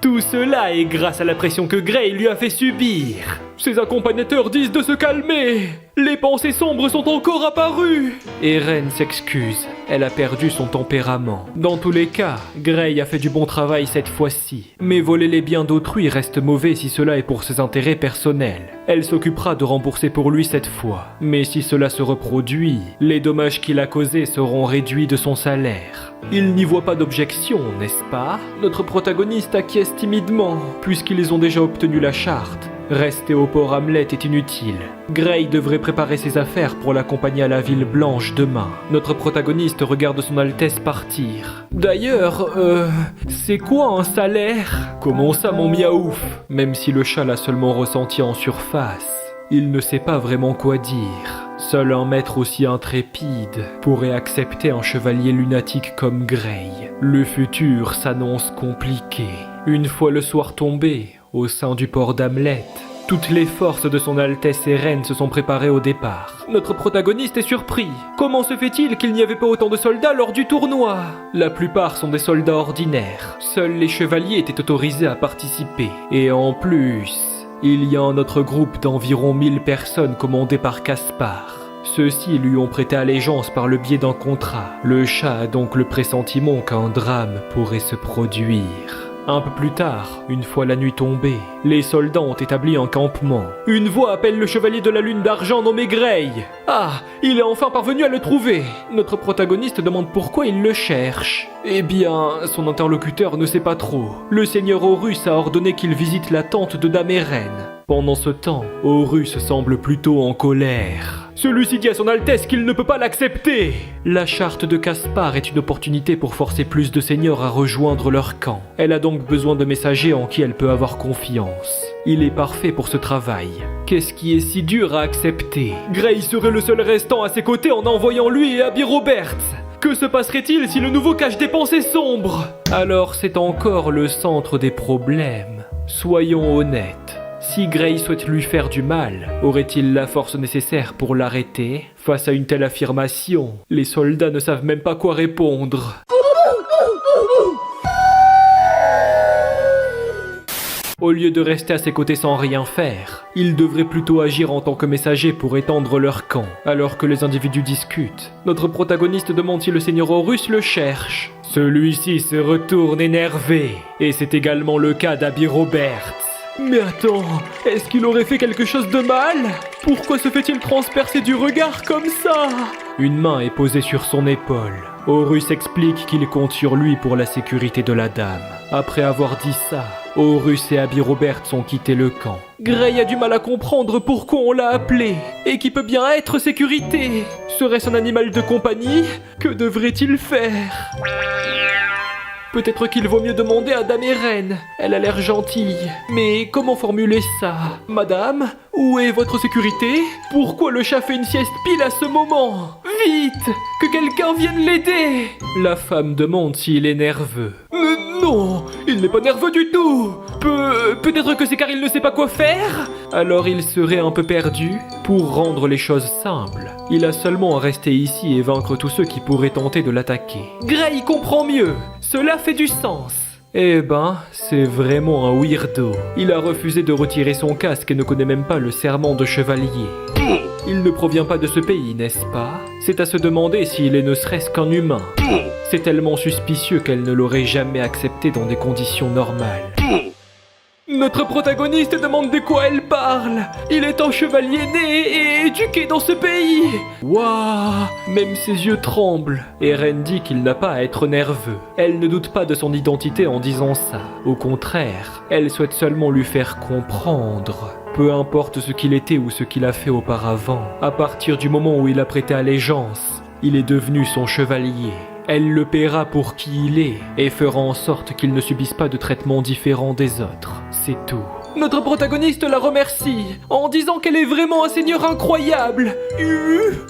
A: Tout cela est grâce à la pression que Grey lui a fait subir. Ses accompagnateurs disent de se calmer. Les pensées sombres sont encore apparues. Eren s'excuse. Elle a perdu son tempérament. Dans tous les cas, Grey a fait du bon travail cette fois-ci. Mais voler les biens d'autrui reste mauvais si cela est pour ses intérêts personnels. Elle s'occupera de rembourser pour lui cette fois. Mais si cela se reproduit, les dommages qu'il a causés seront réduits de son salaire. Il n'y voit pas d'objection, n'est-ce pas? Notre protagoniste acquiesce timidement, puisqu'ils ont déjà obtenu la charte. Rester au port Hamlet est inutile. Grey devrait préparer ses affaires pour l'accompagner à la ville blanche demain. Notre protagoniste regarde son Altesse partir. D'ailleurs, c'est quoi un salaire? Comment ça, mon miaouf? Même si le chat l'a seulement ressenti en surface, il ne sait pas vraiment quoi dire. Seul un maître aussi intrépide pourrait accepter un chevalier lunatique comme Grey. Le futur s'annonce compliqué. Une fois le soir tombé, au sein du port d'Hamlet, toutes les forces de son Altesse Eren se sont préparées au départ. Notre protagoniste est surpris. Comment se fait-il qu'il n'y avait pas autant de soldats lors du tournoi? La plupart sont des soldats ordinaires. Seuls les chevaliers étaient autorisés à participer. Et en plus, il y a un autre groupe d'environ 1000 personnes commandé par Caspar. Ceux-ci lui ont prêté allégeance par le biais d'un contrat. Le chat a donc le pressentiment qu'un drame pourrait se produire. Un peu plus tard, une fois la nuit tombée, les soldats ont établi un campement. Une voix appelle le chevalier de la lune d'argent nommé Grey. Ah, il est enfin parvenu à le trouver. Notre protagoniste demande pourquoi il le cherche. Eh bien, son interlocuteur ne sait pas trop. Le seigneur Horus a ordonné qu'il visite la tente de Dame Eren. Pendant ce temps, Horus semble plutôt en colère. Celui-ci dit à son Altesse qu'il ne peut pas l'accepter. La charte de Caspar est une opportunité pour forcer plus de seigneurs à rejoindre leur camp. Elle a donc besoin de messagers en qui elle peut avoir confiance. Il est parfait pour ce travail. Qu'est-ce qui est si dur à accepter? Grey serait le seul restant à ses côtés en envoyant lui et Abby Roberts. Que se passerait-il si le nouveau cache des pensées sombres? Alors c'est encore le centre des problèmes. Soyons honnêtes. Si Grey souhaite lui faire du mal, aurait-il la force nécessaire pour l'arrêter? Face à une telle affirmation, les soldats ne savent même pas quoi répondre. Au lieu de rester à ses côtés sans rien faire, ils devraient plutôt agir en tant que messagers pour étendre leur camp. Alors que les individus discutent, notre protagoniste demande si le seigneur Horus le cherche. Celui-ci se retourne énervé, et c'est également le cas d'Abby Roberts. Mais attends, est-ce qu'il aurait fait quelque chose de mal? Pourquoi se fait-il transpercer du regard comme ça? Une main est posée sur son épaule. Horus explique qu'il compte sur lui pour la sécurité de la dame. Après avoir dit ça, Horus et Abby Roberts ont quitté le camp. Grey a du mal à comprendre pourquoi on l'a appelé. Et qui peut bien être sécurité? Serait-ce un animal de compagnie? Que devrait-il faire? Peut-être qu'il vaut mieux demander à Dame Eren. Elle a l'air gentille. Mais comment formuler ça? Madame, où est votre sécurité? Pourquoi le chat fait une sieste pile à ce moment? Vite! Que quelqu'un vienne l'aider! La femme demande s'il est nerveux. Mais non! Il n'est pas nerveux du tout. Peut-être que c'est car il ne sait pas quoi faire. Alors il serait un peu perdu. Pour rendre les choses simples, il a seulement à rester ici et vaincre tous ceux qui pourraient tenter de l'attaquer. Gray comprend mieux. Cela fait du sens. Eh ben, c'est vraiment un weirdo. Il a refusé de retirer son casque et ne connaît même pas le serment de chevalier. Il ne provient pas de ce pays, n'est-ce pas? C'est à se demander s'il est ne serait-ce qu'un humain. C'est tellement suspicieux qu'elle ne l'aurait jamais accepté dans des conditions normales. Notre protagoniste demande de quoi elle parle. Il est un chevalier né et éduqué dans ce pays. Waouh, même ses yeux tremblent. Eren dit qu'il n'a pas à être nerveux. Elle ne doute pas de son identité en disant ça. Au contraire, elle souhaite seulement lui faire comprendre. Peu importe ce qu'il était ou ce qu'il a fait auparavant, à partir du moment où il a prêté allégeance, il est devenu son chevalier. Elle le paiera pour qui il est et fera en sorte qu'il ne subisse pas de traitement différent des autres. C'est tout. Notre protagoniste la remercie en disant qu'elle est vraiment un seigneur incroyable.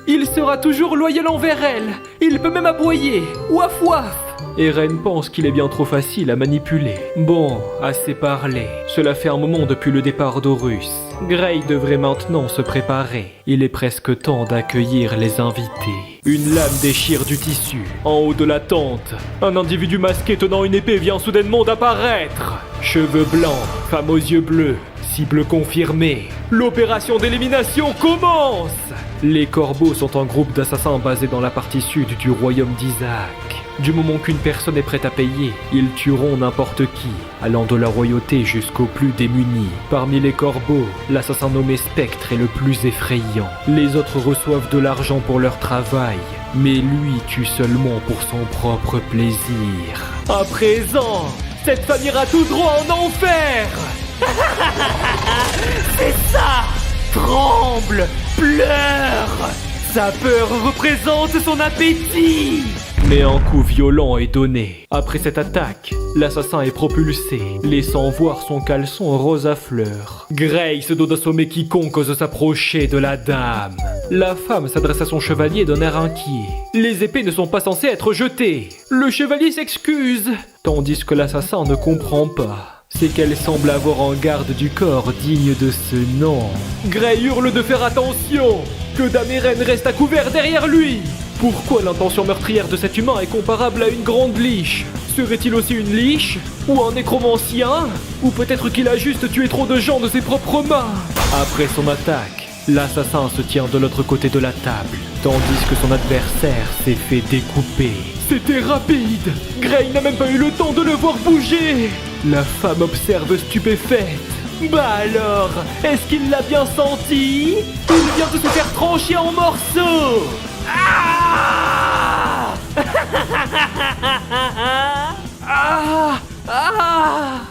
A: Il sera toujours loyal envers elle. Il peut même aboyer. Waf waf. Eren pense qu'il est bien trop facile à manipuler. Bon, assez parlé. Cela fait un moment depuis le départ d'Horus. Gray devrait maintenant se préparer. Il est presque temps d'accueillir les invités. Une lame déchire du tissu. En haut de la tente, un individu masqué tenant une épée vient soudainement d'apparaître. Cheveux blancs, femme aux yeux bleus, cible confirmée. L'opération d'élimination commence! Les corbeaux sont un groupe d'assassins basés dans la partie sud du royaume d'Isaac. Du moment qu'une personne est prête à payer, ils tueront n'importe qui, allant de la royauté jusqu'aux plus démunis. Parmi les corbeaux, l'assassin nommé Spectre est le plus effrayant. Les autres reçoivent de l'argent pour leur travail, mais lui tue seulement pour son propre plaisir. À présent, cette femme ira tout droit en enfer. C'est ça! Tremble, pleure. Sa peur représente son appétit. Mais un coup violent est donné. Après cette attaque, l'assassin est propulsé, laissant voir son caleçon rose à fleurs. Gray se doit d'assommer quiconque ose s'approcher de la dame. La femme s'adresse à son chevalier d'un air inquiet. Les épées ne sont pas censées être jetées. Le chevalier s'excuse, tandis que l'assassin ne comprend pas. C'est qu'elle semble avoir un garde du corps digne de ce nom. Gray hurle de faire attention, que Dame Eren reste à couvert derrière lui. Pourquoi l'intention meurtrière de cet humain est comparable à une grande liche? Serait-il aussi une liche? Ou un nécromancien? Ou peut-être qu'il a juste tué trop de gens de ses propres mains? Après son attaque, l'assassin se tient de l'autre côté de la table, tandis que son adversaire s'est fait découper. C'était rapide! Gray n'a même pas eu le temps de le voir bouger! La femme observe stupéfaite. Bah alors, est-ce qu'il l'a bien senti? Il vient de se faire trancher en morceaux! Ah! Ah! Ah!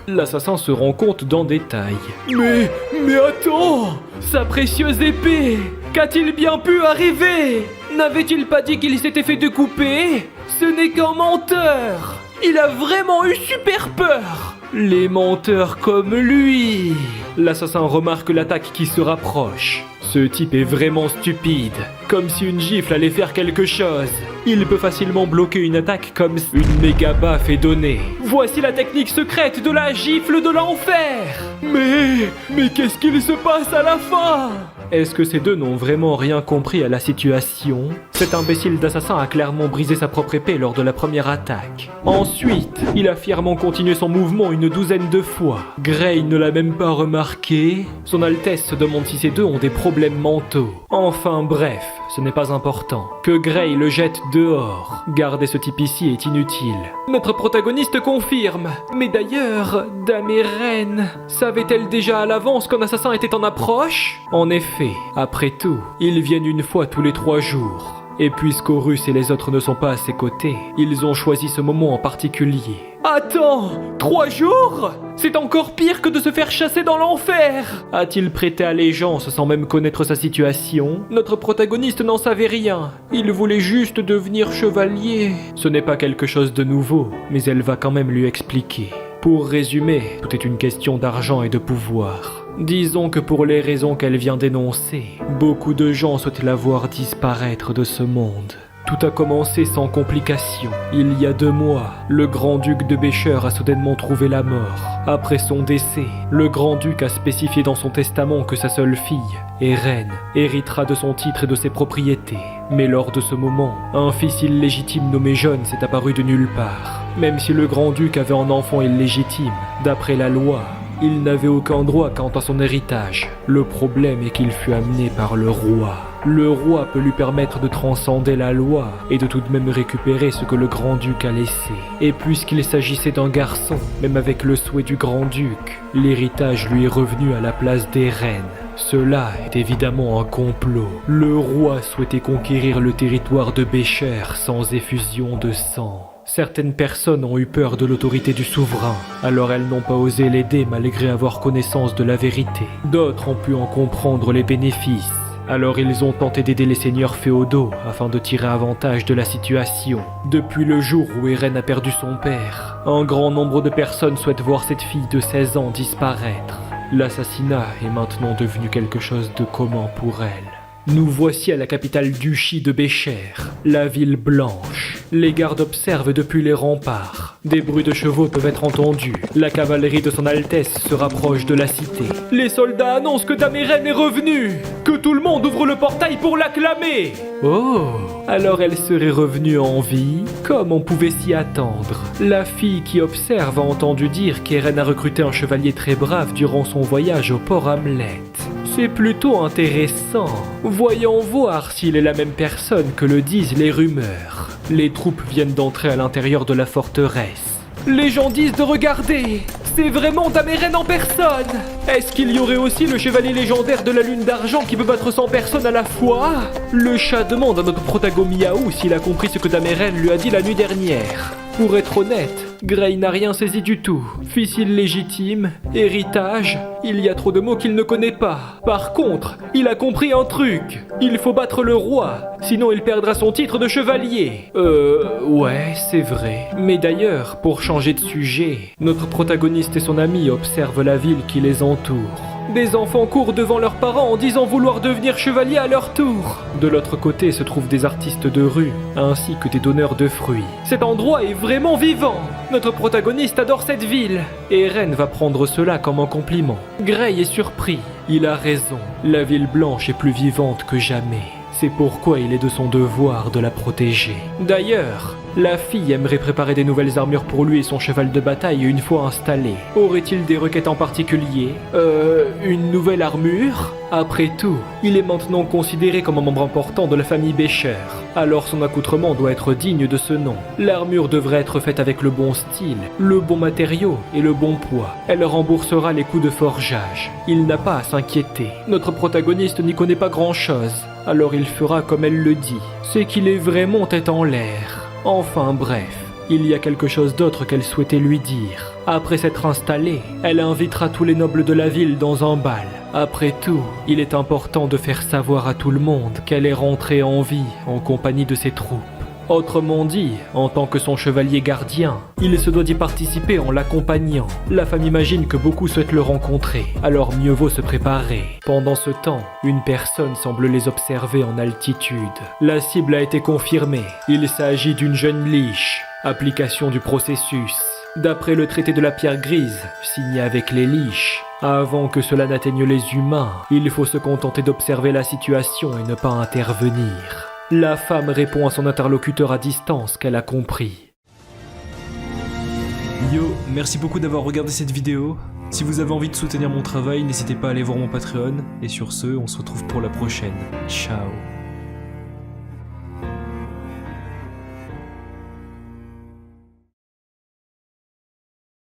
A: L'assassin se rend compte d'un détail. Mais attends! Sa précieuse épée! Qu'a-t-il bien pu arriver? N'avait-il pas dit qu'il s'était fait découper? Ce n'est qu'un menteur! Il a vraiment eu super peur! Les menteurs comme lui! L'assassin remarque l'attaque qui se rapproche. Ce type est vraiment stupide, comme si une gifle allait faire quelque chose. Il peut facilement bloquer une attaque comme une méga baffe est donnée. Voici la technique secrète de la gifle de l'enfer! Mais qu'est-ce qu'il se passe à la fin? Est-ce que ces deux n'ont vraiment rien compris à la situation? Cet imbécile d'assassin a clairement brisé sa propre épée lors de la première attaque. Ensuite, il a fièrement continué son mouvement une douzaine de fois. Gray ne l'a même pas remarqué. Son Altesse se demande si ces deux ont des problèmes mentaux. Enfin bref, ce n'est pas important. Que Gray le jette dehors. Garder ce type ici est inutile. Notre protagoniste confirme. Mais d'ailleurs, Dame Eren savait-elle déjà à l'avance qu'un assassin était en approche? En effet, après tout, ils viennent une fois tous les 3 jours. Et puisqu'Horus et les autres ne sont pas à ses côtés, ils ont choisi ce moment en particulier. Attends, 3 jours? C'est encore pire que de se faire chasser dans l'enfer! A-t-il prêté allégeance sans même connaître sa situation? Notre protagoniste n'en savait rien. Il voulait juste devenir chevalier. Ce n'est pas quelque chose de nouveau, mais elle va quand même lui expliquer. Pour résumer, tout est une question d'argent et de pouvoir. Disons que pour les raisons qu'elle vient d'énoncer, beaucoup de gens souhaitent la voir disparaître de ce monde. Tout a commencé sans complication. Il y a 2 mois, le grand-duc de Bécher a soudainement trouvé la mort. Après son décès, le grand-duc a spécifié dans son testament que sa seule fille, Irène, héritera de son titre et de ses propriétés. Mais lors de ce moment, un fils illégitime nommé John s'est apparu de nulle part. Même si le grand-duc avait un enfant illégitime, d'après la loi, il n'avait aucun droit quant à son héritage. Le problème est qu'il fut amené par le roi. Le roi peut lui permettre de transcender la loi et de tout de même récupérer ce que le grand-duc a laissé. Et puisqu'il s'agissait d'un garçon, même avec le souhait du grand-duc, l'héritage lui est revenu à la place des reines. Cela est évidemment un complot. Le roi souhaitait conquérir le territoire de Bécher sans effusion de sang. Certaines personnes ont eu peur de l'autorité du souverain, alors elles n'ont pas osé l'aider malgré avoir connaissance de la vérité. D'autres ont pu en comprendre les bénéfices. Alors ils ont tenté d'aider les seigneurs féodaux afin de tirer avantage de la situation. Depuis le jour où Irène a perdu son père, un grand nombre de personnes souhaitent voir cette fille de 16 ans disparaître. L'assassinat est maintenant devenu quelque chose de commun pour elle. Nous voici à la capitale duchy de Bécher, la ville blanche. Les gardes observent depuis les remparts. Des bruits de chevaux peuvent être entendus. La cavalerie de son Altesse se rapproche de la cité. Les soldats annoncent que Dame Irène est revenue. Que tout le monde ouvre le portail pour l'acclamer. Oh, alors elle serait revenue en vie, comme on pouvait s'y attendre. La fille qui observe a entendu dire qu'Irène a recruté un chevalier très brave durant son voyage au port Hamlet. C'est plutôt intéressant. Voyons voir s'il est la même personne que le disent les rumeurs. Les troupes viennent d'entrer à l'intérieur de la forteresse. Les gens disent de regarder. C'est vraiment Dame Irène en personne. Est-ce qu'il y aurait aussi le chevalier légendaire de la lune d'argent qui peut battre 100 personnes à la fois? Le chat demande à notre protago Miaou s'il a compris ce que Dame Irène lui a dit la nuit dernière. Pour être honnête, Gray n'a rien saisi du tout. Fils illégitime, héritage, il y a trop de mots qu'il ne connaît pas. Par contre, il a compris un truc. Il faut battre le roi, sinon il perdra son titre de chevalier. Ouais, c'est vrai. Mais d'ailleurs, pour changer de sujet, notre protagoniste et son ami observent la ville qui les entoure. Des enfants courent devant leurs parents en disant vouloir devenir chevaliers à leur tour. De l'autre côté se trouvent des artistes de rue, ainsi que des donneurs de fruits. Cet endroit est vraiment vivant. Notre protagoniste adore cette ville. Et Irène va prendre cela comme un compliment. Gray est surpris. Il a raison. La ville blanche est plus vivante que jamais. C'est pourquoi il est de son devoir de la protéger. D'ailleurs, la fille aimerait préparer des nouvelles armures pour lui et son cheval de bataille une fois installé. Aurait-il des requêtes en particulier? Une nouvelle armure? Après tout, il est maintenant considéré comme un membre important de la famille Bécher. Alors son accoutrement doit être digne de ce nom. L'armure devrait être faite avec le bon style, le bon matériau et le bon poids. Elle remboursera les coûts de forgeage. Il n'a pas à s'inquiéter. Notre protagoniste n'y connaît pas grand-chose. Alors il fera comme elle le dit. C'est qu'il est vraiment tête en l'air. Enfin bref, il y a quelque chose d'autre qu'elle souhaitait lui dire. Après s'être installée, elle invitera tous les nobles de la ville dans un bal. Après tout, il est important de faire savoir à tout le monde qu'elle est rentrée en vie en compagnie de ses troupes. Autrement dit, en tant que son chevalier gardien, il se doit d'y participer en l'accompagnant. La femme imagine que beaucoup souhaitent le rencontrer, alors mieux vaut se préparer. Pendant ce temps, une personne semble les observer en altitude. La cible a été confirmée. Il s'agit d'une jeune liche. Application du processus. D'après le traité de la pierre grise, signé avec les liches, avant que cela n'atteigne les humains, il faut se contenter d'observer la situation et ne pas intervenir. La femme répond à son interlocuteur à distance qu'elle a compris.
C: Yo, merci beaucoup d'avoir regardé cette vidéo. Si vous avez envie de soutenir mon travail, n'hésitez pas à aller voir mon Patreon. Et sur ce, on se retrouve pour la prochaine. Ciao.